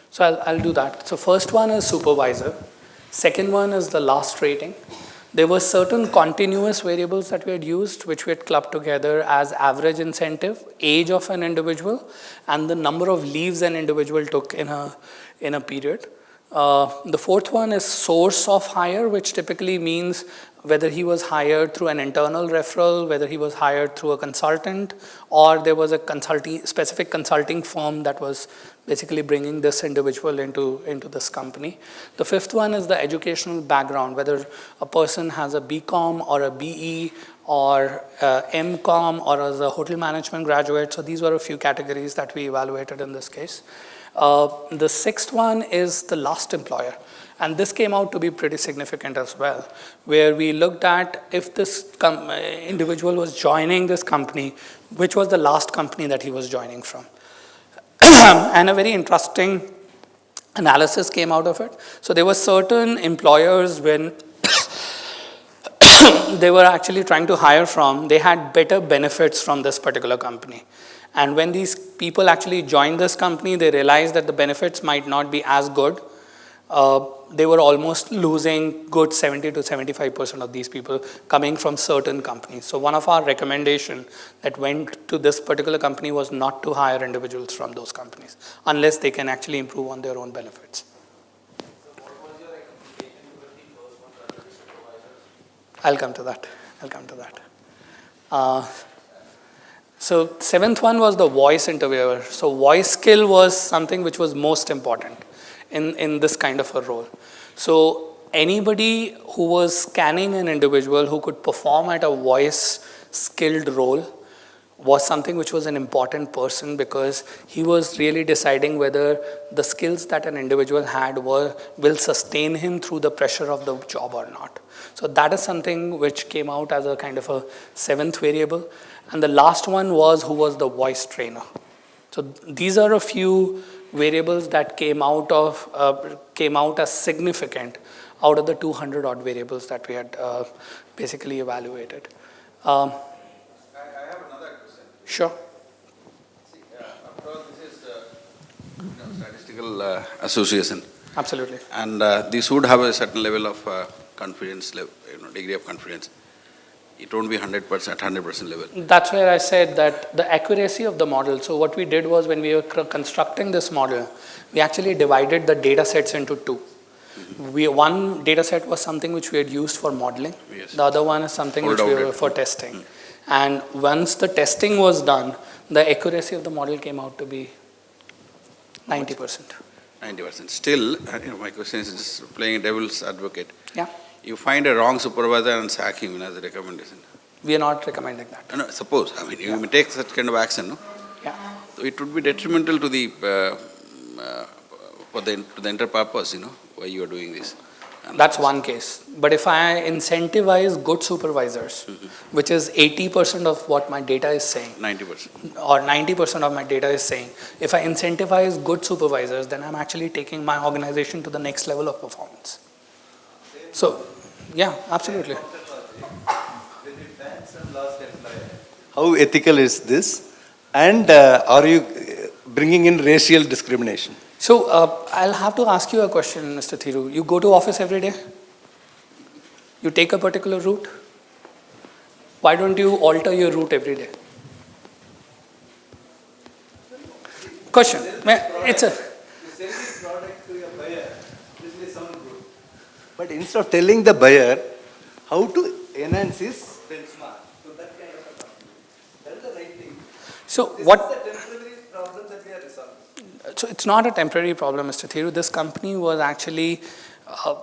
So I'll do that. So first one is supervisor. Second one is the last rating. There were certain continuous variables that we had used, which we had clubbed together as average incentive, age of an individual, and the number of leaves an individual took in a period. The fourth one is source of hire, which typically means whether he was hired through an internal referral, whether he was hired through a consultant, or there was a specific consulting firm that was basically bringing this individual into this company. The fifth one is the educational background, whether a person has a BCom or a BE or MCom or as a hotel management graduate. So these were a few categories that we evaluated in this case. The sixth one is the last employer. And this came out to be pretty significant as well, where we looked at if this individual was joining this company, which was the last company that he was joining from. And a very interesting analysis came out of it. So there were certain employers when they were actually trying to hire from, they had better benefits from this particular company. And when these people actually joined this company, they realized that the benefits might not be as good. They were almost losing good 70 to 75% of these people coming from certain companies. So one of our recommendations that went to this particular company was not to hire individuals from those companies unless they can actually improve on their own benefits. So what was your recommendation to the first one to the supervisors? I'll come to that. So seventh one was the voice interviewer. So voice skill was something which was most important in this kind of a role. So anybody who was scanning an individual who could perform at a voice skilled role was something which was an important person, because he was really deciding whether the skills that an individual had will sustain him through the pressure of the job or not. So that is something which came out as a kind of a seventh variable. And the last one was who was the voice trainer. So these are a few variables that came out as significant out of the 200 odd variables that we had basically evaluated. I have another question. Sure. See, after all, this is statistical association. Absolutely. And this would have a certain level of confidence, degree of confidence. It won't be 100% at 100% level. That's where I said that the accuracy of the model. So what we did was when we were constructing this model, we actually divided the data sets into two. One data set was something which we had used for modeling. Yes. The other one is something which we were for testing. And once the testing was done, the accuracy of the model came out to be 90%. 90%. Still, my question is just playing devil's advocate. Yeah. You find a wrong supervisor and sack him as a recommendation. We are not recommending that. No, suppose, you may take such kind of action, no? Yeah. So it would be detrimental to the entire purpose, why you are doing this. And That's one case. But if I incentivize good supervisors, which is 80% of what my data is saying, 90%. or 90% of my data is saying, if I incentivize good supervisors, then I'm actually taking my organization to the next level of performance. So, yeah, absolutely. How ethical is this? And are you bringing in racial discrimination? So, I'll have to ask you a question, Mr. Thiru. You go to office every day? You take a particular route? Why don't you alter your route every day? Question. It's a... You sell this product to your buyer, this may sound good. But instead of telling the buyer how to enhance his benchmark, so that kind of a company. That is the right thing. So, This what... is the temporary problem that we are resolving. So it's not a temporary problem, Mr. Thiru. This company was actually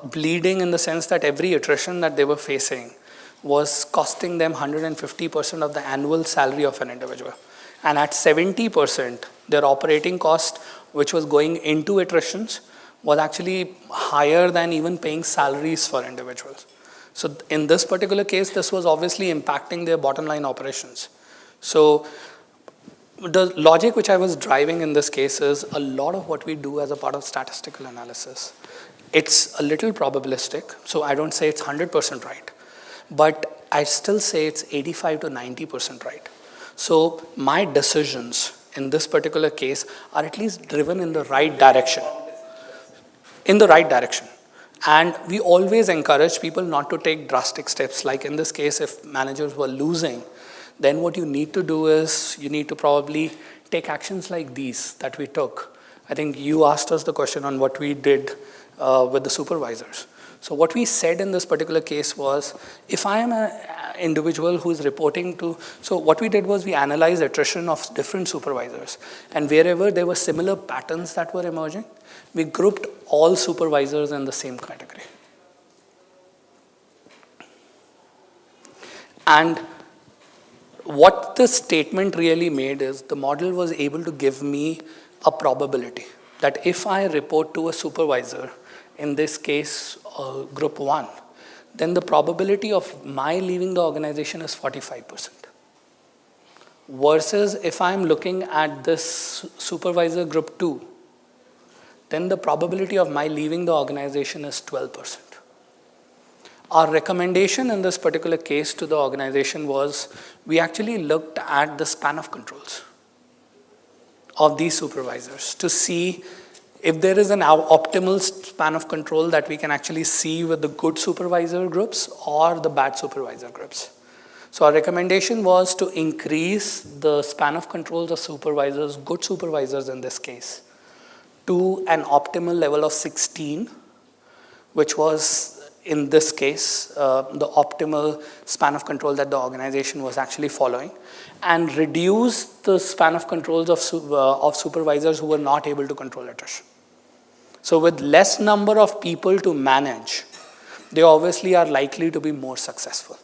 bleeding in the sense that every attrition that they were facing was costing them 150% of the annual salary of an individual. And at 70%, their operating cost, which was going into attritions, was actually higher than even paying salaries for individuals. So in this particular case, this was obviously impacting their bottom line operations. So the logic which I was driving in this case is a lot of what we do as a part of statistical analysis. It's a little probabilistic, so I don't say it's 100% right, but I still say it's 85 to 90% right. So my decisions in this particular case are at least driven in the right direction. In the right direction. And we always encourage people not to take drastic steps. Like in this case, if managers were losing, then what you need to do is you need to probably take actions like these that we took. I think you asked us the question on what we did with the supervisors. So what we said in this particular case was, if I am an individual who is reporting to, so what we did was we analyzed attrition of different supervisors. And wherever there were similar patterns that were emerging, we grouped all supervisors in the same category. And what this statement really made is the model was able to give me a probability that if I report to a supervisor, in this case, group 1, then the probability of my leaving the organization is 45%. Versus if I'm looking at this supervisor group 2, then the probability of my leaving the organization is 12%. Our recommendation in this particular case to the organization was we actually looked at the span of controls of these supervisors to see if there is an optimal span of control that we can actually see with the good supervisor groups or the bad supervisor groups. So our recommendation was to increase the span of controls of supervisors, good supervisors in this case, to an optimal level of 16, which was in this case, the optimal span of control that the organization was actually following, and reduce the span of controls of supervisors who were not able to control attrition. So with less number of people to manage, they obviously are likely to be more successful.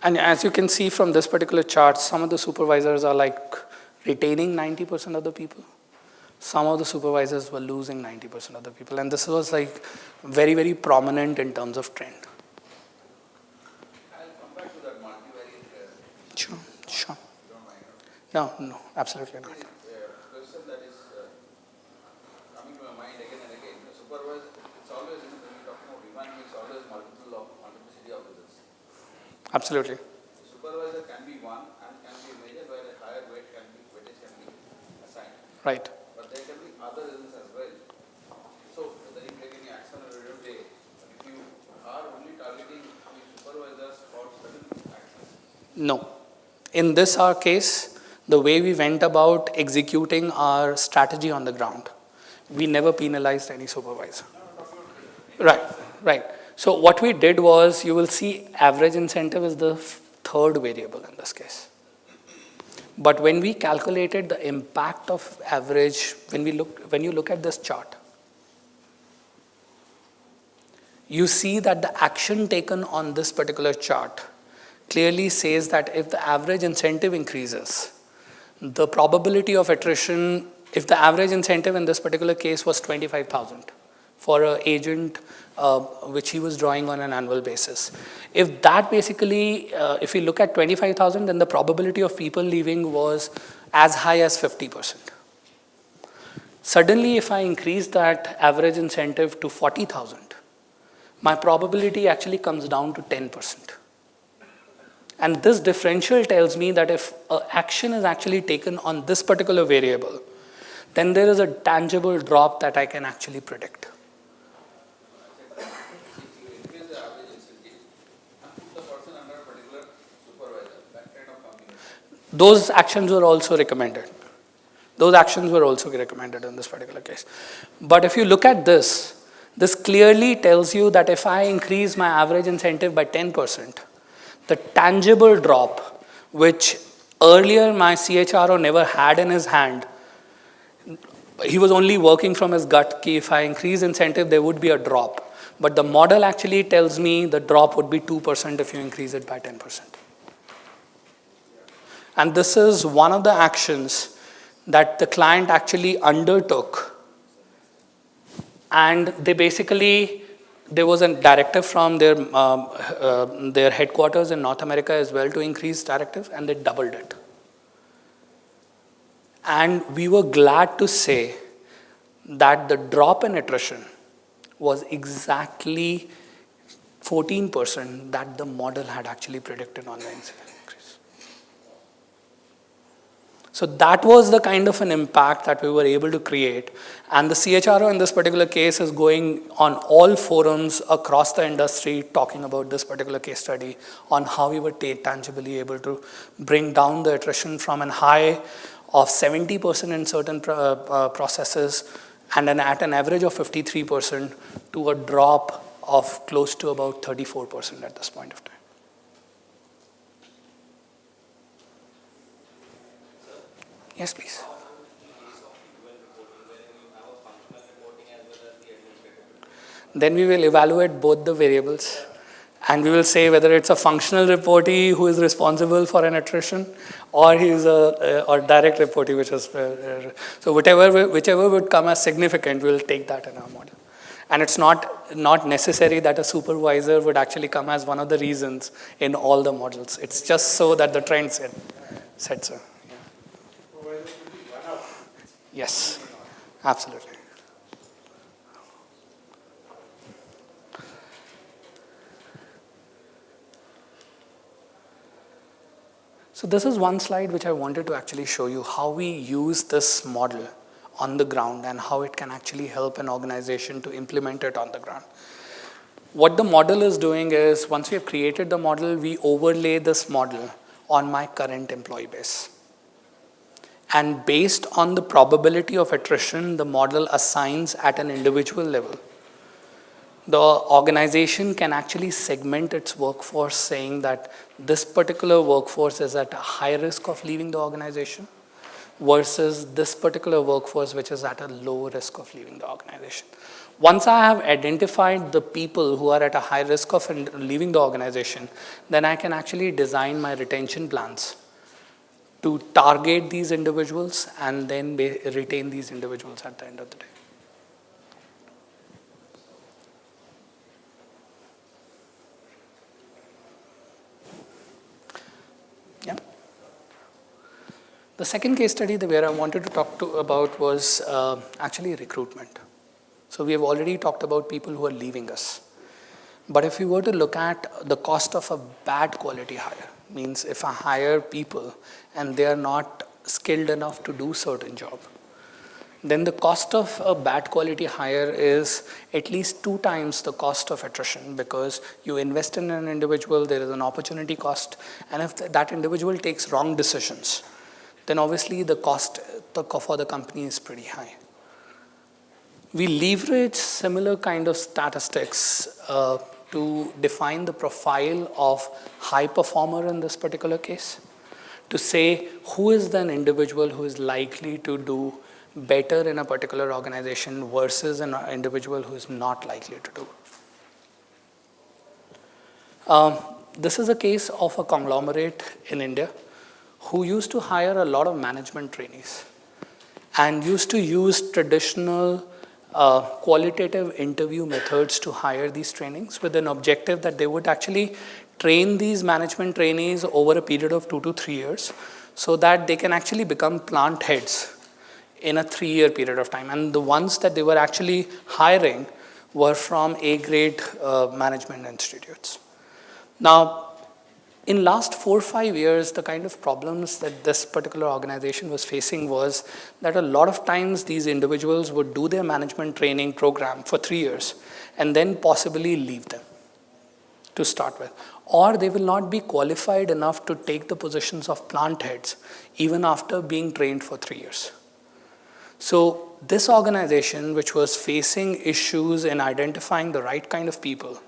And as you can see from this particular chart, some of the supervisors are like retaining 90% of the people. Some of the supervisors were losing 90% of the people. And this was like very, very prominent in terms of trend. I'll come back to that multivariate No, absolutely not. Question that is coming to my mind again and again. The supervisor, it's always, when you're talking about demand, it's always multiplicity of results. Absolutely. The supervisor can be one and can be measured by a higher weightage can be assigned. Right. But there can be other reasons as well. So whether you take any action or you don't take, if you are only targeting the supervisors for certain actions. No. In this our case, the way we went about executing our strategy on the ground, we never penalized any supervisor. Right, right. So what we did was, you will see average incentive is the third variable in this case. But when we calculated the impact of average, when you look at this chart, you see that the action taken on this particular chart clearly says that if the average incentive increases, the probability of attrition, if the average incentive in this particular case was 25,000 for an agent which he was drawing on an annual basis. If that basically, if we look at 25,000, then the probability of people leaving was as high as 50%. Suddenly, if I increase that average incentive to 40,000, my probability actually comes down to 10%. And this differential tells me that if action is actually taken on this particular variable, then there is a tangible drop that I can actually predict. Increase the average incentive and put the person under a particular supervisor, that kind of combination. Those actions were also recommended. Those actions were also recommended in this particular case. But if you look at this clearly tells you that if I increase my average incentive by 10%, the tangible drop, which earlier my CHRO never had in his hand, he was only working from his gut, ki if I increase incentive, there would be a drop. But the model actually tells me the drop would be 2% if you increase it by 10%. And this is one of the actions that the client actually undertook. And they basically, there was a directive from their headquarters in North America as well to increase directives, and they doubled it. And we were glad to say that the drop in attrition was exactly 14% that the model had actually predicted on the increase. So that was the kind of an impact that we were able to create. And the CHRO in this particular case is going on all forums across the industry talking about this particular case study on how we were tangibly able to bring down the attrition from a high of 70% in certain processes and at an average of 53% to a drop of close to about 34% at this point of time. Yes, please. Then we will evaluate both the variables and we will say whether it's a functional reportee who is responsible for an attrition or he's or direct reportee, which is so whichever would come as significant, we will take that in our model. And it's not necessary that a supervisor would actually come as one of the reasons in all the models. It's just so that the trend sets so. Yes, absolutely. So this is one slide which I wanted to actually show you how we use this model on the ground and how it can actually help an organization to implement it on the ground. What the model is doing is, once we have created the model, we overlay this model on my current employee base. And based on the probability of attrition, the model assigns at an individual level. The organization can actually segment its workforce, saying that this particular workforce is at a high risk of leaving the organization versus this particular workforce which is at a low risk of leaving the organization. Once I have identified the people who are at a high risk of leaving the organization, then I can actually design my retention plans to target these individuals and then retain these individuals at the end of the day. Yeah. The second case study where I wanted to about was actually recruitment. So we have already talked about people who are leaving us. But if you were to look at the cost of a bad quality hire, means if I hire people and they are not skilled enough to do certain job, then the cost of a bad quality hire is at least 2 times the cost of attrition, because you invest in an individual, there is an opportunity cost, and if that individual takes wrong decisions, then obviously the cost for the company is pretty high. We leverage similar kind of statistics to define the profile of high performer in this particular case, to say who is an individual who is likely to do better in a particular organization versus an individual who is not likely to do. This is a case of a conglomerate in India who used to hire a lot of management trainees and used to use traditional qualitative interview methods to hire these trainings, with an objective that they would actually train these management trainees over a period of 2 to 3 years so that they can actually become plant heads in a 3-year period of time. And the ones that they were actually hiring were from A-grade management institutes. Now, in last 4 or 5 years, the kind of problems that this particular organization was facing was that a lot of times these individuals would do their management training program for 3 years and then possibly leave them to start with. Or they will not be qualified enough to take the positions of plant heads even after being trained for 3 years. So this organization, which was facing issues in identifying the right kind of people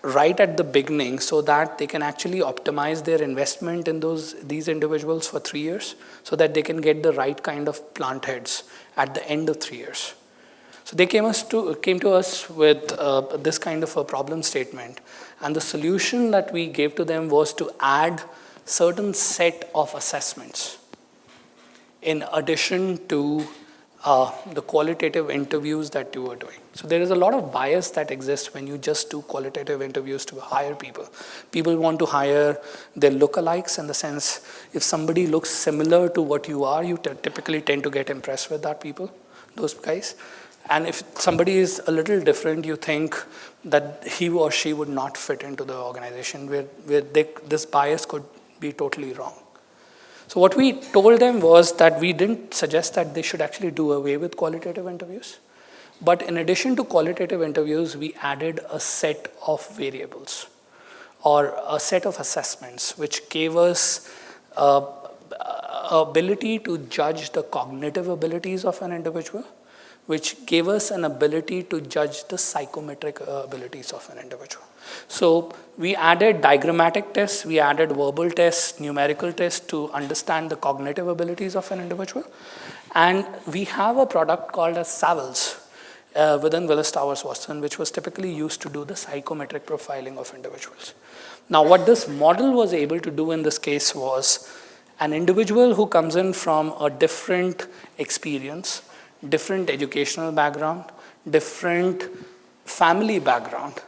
right at the beginning so that they can actually optimize their investment in these individuals for 3 years so that they can get the right kind of plant heads at the end of 3 years. So they came to us with this kind of a problem statement, and the solution that we gave to them was to add certain set of assessments in addition to the qualitative interviews that you were doing. So there is a lot of bias that exists when you just do qualitative interviews to hire people. People want to hire their lookalikes, in the sense, if somebody looks similar to what you are, you typically tend to get impressed with those guys. And if somebody is a little different, you think that he or she would not fit into the organization, where this bias could be totally wrong. So what we told them was that we didn't suggest that they should actually do away with qualitative interviews. But in addition to qualitative interviews, we added a set of variables or a set of assessments which gave us ability to judge the cognitive abilities of an individual, which gave us an ability to judge the psychometric abilities of an individual. So we added diagrammatic tests, we added verbal tests, numerical tests to understand the cognitive abilities of an individual. And we have a product called as Savills within Willis Towers Watson, which was typically used to do the psychometric profiling of individuals. Now, what this model was able to do in this case was an individual who comes in from a different experience, different educational background, different family background.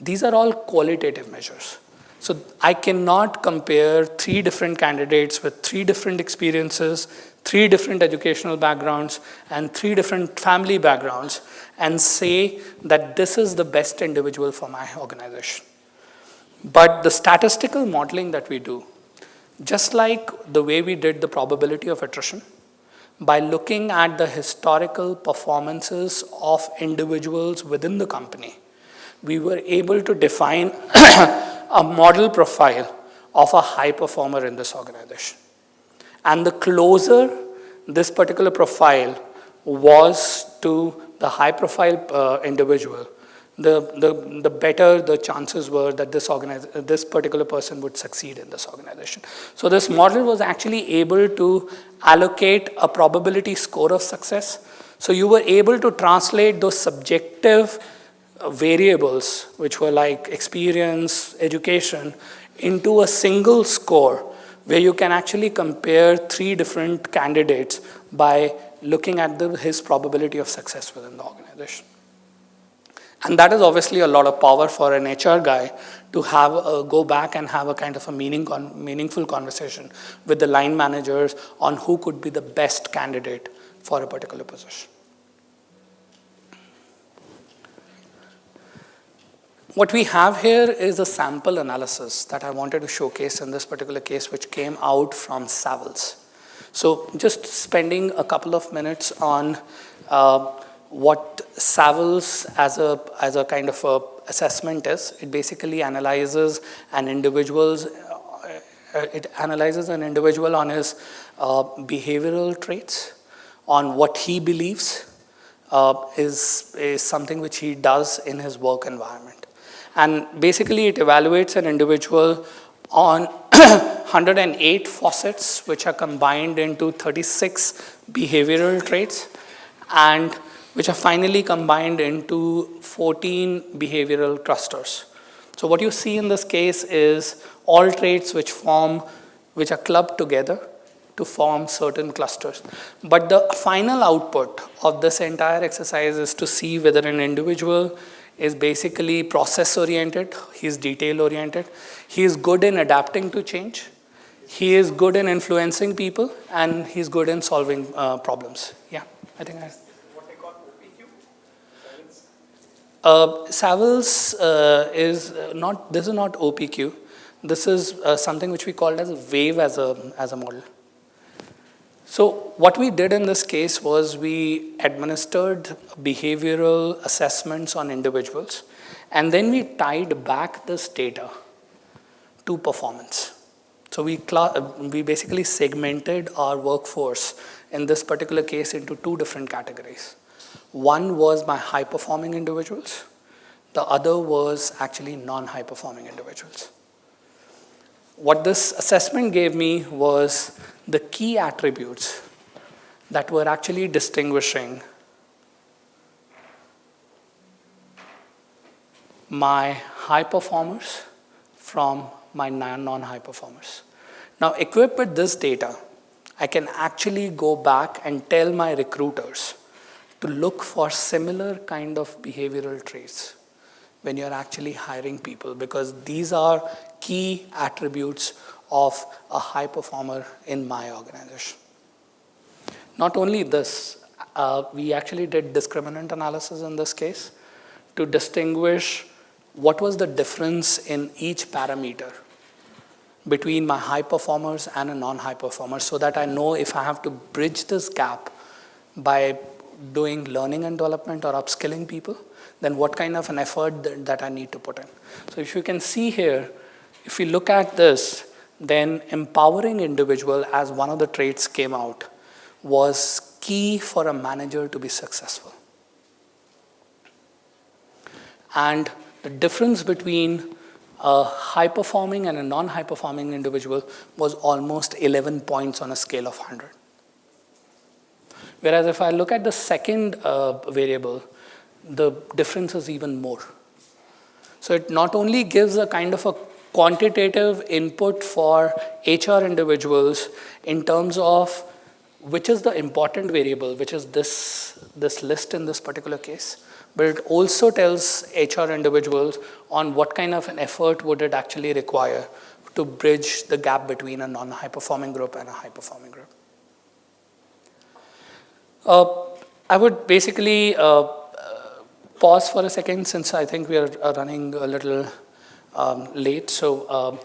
These are all qualitative measures. So I cannot compare 3 different candidates with 3 different experiences, 3 different educational backgrounds, and 3 different family backgrounds and say that this is the best individual for my organization. But the statistical modeling that we do, just like the way we did the probability of attrition, by looking at the historical performances of individuals within the company, we were able to define a model profile of a high performer in this organization. And the closer this particular profile was to the high profile individual, the better the chances were that this particular person would succeed in this organization. So this model was actually able to allocate a probability score of success. So you were able to translate those subjective variables, which were like experience, education, into a single score where you can actually compare 3 different candidates by looking at his probability of success within the organization. And that is obviously a lot of power for an HR guy to have go back and have a kind of a meaningful conversation with the line managers on who could be the best candidate for a particular position. What we have here is a sample analysis that I wanted to showcase in this particular case, which came out from Savills. So just spending a couple of minutes on what Savills as a kind of a assessment is. It basically analyzes an individual on his behavioral traits, on what he believes is something which he does in his work environment. And basically it evaluates an individual on 108 facets, which are combined into 36 behavioral traits, and which are finally combined into 14 behavioral clusters. So what you see in this case is all traits which are clubbed together to form certain clusters. But the final output of this entire exercise is to see whether an individual is basically process-oriented, he's detail-oriented, he is good in adapting to change, he is good in influencing people, and he's good in solving problems. Yeah, I think What they call OPQ? Savills this is not OPQ. This is something which we called as a wave as a model. So what we did in this case was we administered behavioral assessments on individuals, and then we tied back this data to performance. So we basically segmented our workforce in this particular case into two different categories. One was my high-performing individuals. The other was actually non-high-performing individuals. What this assessment gave me was the key attributes that were actually distinguishing my high performers from my non-high performers. Now, equipped with this data, I can actually go back and tell my recruiters to look for similar kind of behavioral traits when you're actually hiring people, because these are key attributes of a high performer in my organization. Not only this, we actually did discriminant analysis in this case to distinguish what was the difference in each parameter between my high performers and a non-high performer, so that I know if I have to bridge this gap by doing learning and development or upskilling people, then what kind of an effort that I need to put in. So if you can see here, if we look at this, then empowering individual as one of the traits came out was key for a manager to be successful. And the difference between a high-performing and a non-high-performing individual was almost 11 points on a scale of 100. Whereas if I look at the second variable, the difference is even more. So it not only gives a kind of a quantitative input for HR individuals in terms of which is the important variable, which is this list in this particular case, but it also tells HR individuals on what kind of an effort would it actually require to bridge the gap between a non-high performing group and a high performing group. I would basically pause for a second, since I think we are running a little late. So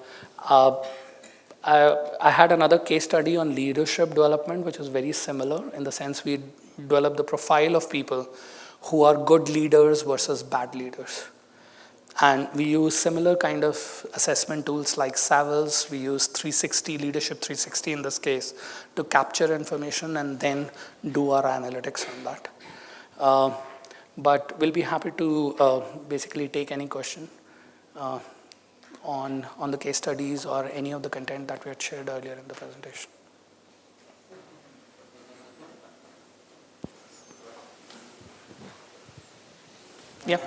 I had another case study on leadership development, which is very similar in the sense we developed the profile of people who are good leaders versus bad leaders. And we use similar kind of assessment tools like Savills. We use 360, Leadership 360 in this case, to capture information and then do our analytics on that. But we'll be happy to basically take any question on the case studies or any of the content that we had shared earlier in the presentation. Yeah.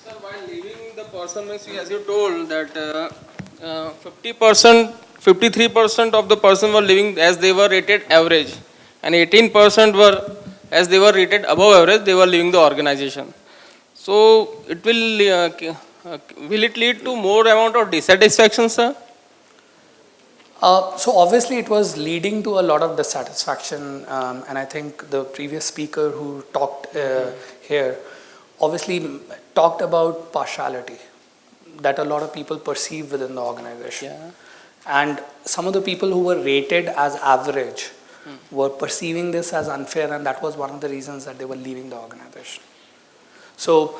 Sir, while leaving the person, as you told that 50%, 53% of the person were living as they were rated average, and 18% were as they were rated above average, they were leaving the organization. So it will it lead to more amount of dissatisfaction, sir? So obviously it was leading to a lot of dissatisfaction, and I think the previous speaker who talked here obviously talked about partiality that a lot of people perceive within the organization. Yeah. And some of the people who were rated as average were perceiving this as unfair, and that was one of the reasons that they were leaving the organization. So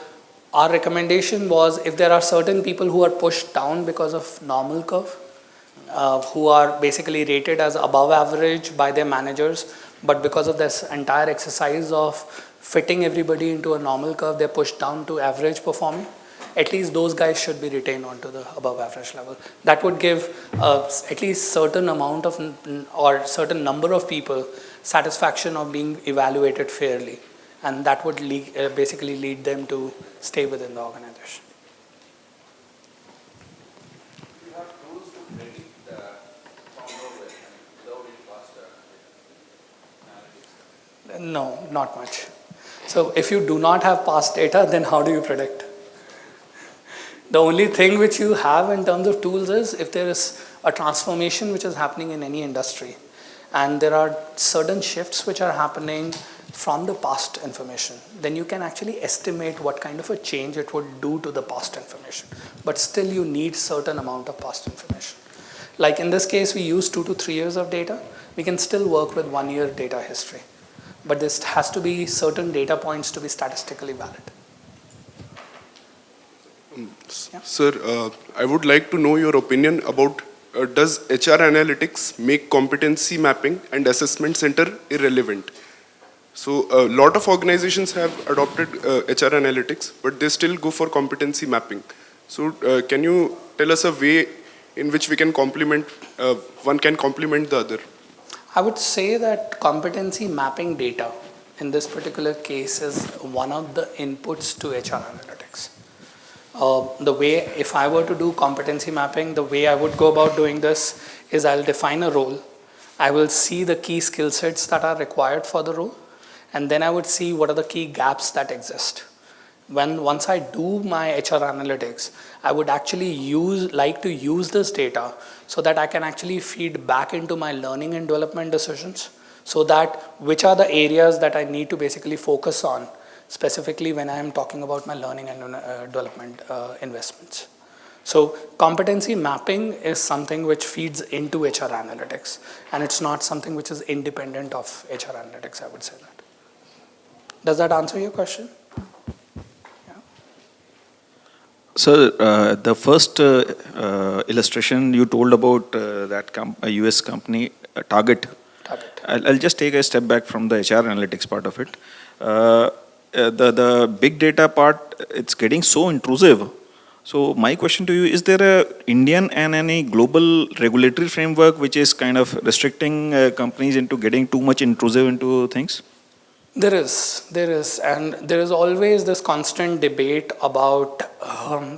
our recommendation was, if there are certain people who are pushed down because of normal curve, who are basically rated as above average by their managers, but because of this entire exercise of fitting everybody into a normal curve, they're pushed down to average performing, at least those guys should be retained onto the above average level. That would give at least certain amount of or certain number of people satisfaction of being evaluated fairly, and that would basically lead them to stay within the organization. You have tools to predict from nowhere without any past analytics? No, not much. So if you do not have past data, then how do you predict? The only thing which you have in terms of tools is if there is a transformation which is happening in any industry, and there are certain shifts which are happening from the past information, then you can actually estimate what kind of a change it would do to the past information. But still you need certain amount of past information. Like in this case, we use 2 to 3 years of data. We can still work with 1 year data history. But this has to be certain data points to be statistically valid. Yeah. Sir, I would like to know your opinion about does HR analytics make competency mapping and assessment center irrelevant? So a lot of organizations have adopted HR analytics, but they still go for competency mapping. So can you tell us a way in which we can complement, one can complement the other? I would say that competency mapping data in this particular case is one of the inputs to HR analytics. The way, if I were to do competency mapping, the way I would go about doing this is I'll define a role. I will see the key skill sets that are required for the role, and then I would see what are the key gaps that exist. Once I do my HR analytics, I would actually like to use this data so that I can actually feed back into my learning and development decisions, so that which are the areas that I need to basically focus on specifically when I am talking about my learning and development investments. So competency mapping is something which feeds into HR analytics, and it's not something which is independent of HR analytics, I would say that. Does that answer your question? So the first illustration you told about that a US company, Target. I'll just take a step back from the HR analytics part of it. The big data part, it's getting so intrusive. So my question to you, is there a Indian and any global regulatory framework which is kind of restricting companies into getting too much intrusive into things? There is, and there is always this constant debate about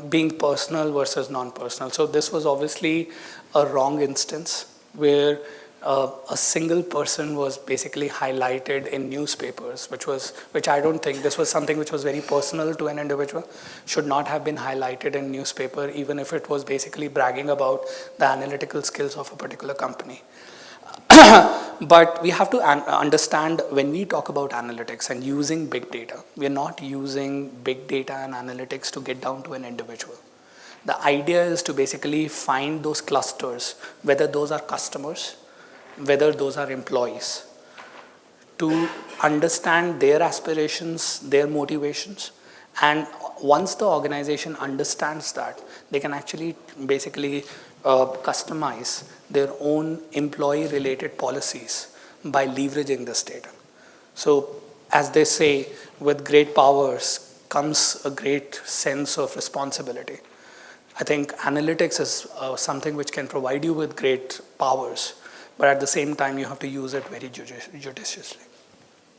being personal versus non-personal. So this was obviously a wrong instance where a single person was basically highlighted in newspapers, which I don't think, this was something which was very personal to an individual, should not have been highlighted in newspaper, even if it was basically bragging about the analytical skills of a particular company. But we have to understand, when we talk about analytics and using big data, we are not using big data and analytics to get down to an individual. The idea is to basically find those clusters, whether those are customers, whether those are employees, to understand their aspirations, their motivations. And once the organization understands that, they can actually basically customize their own employee-related policies by leveraging this data. So, as they say, with great powers comes a great sense of responsibility. I think analytics is something which can provide you with great powers, but at the same time, you have to use it very judiciously.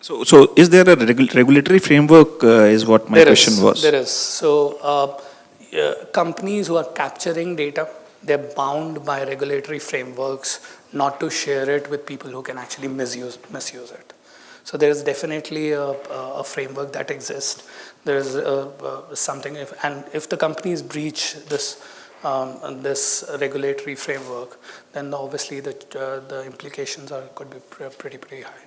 So is there a regulatory framework is what my question was. There is. So companies who are capturing data, they're bound by regulatory frameworks not to share it with people who can actually misuse it. So there is definitely a framework that exists. There is something, if the companies breach this regulatory framework, then obviously the implications could be pretty high.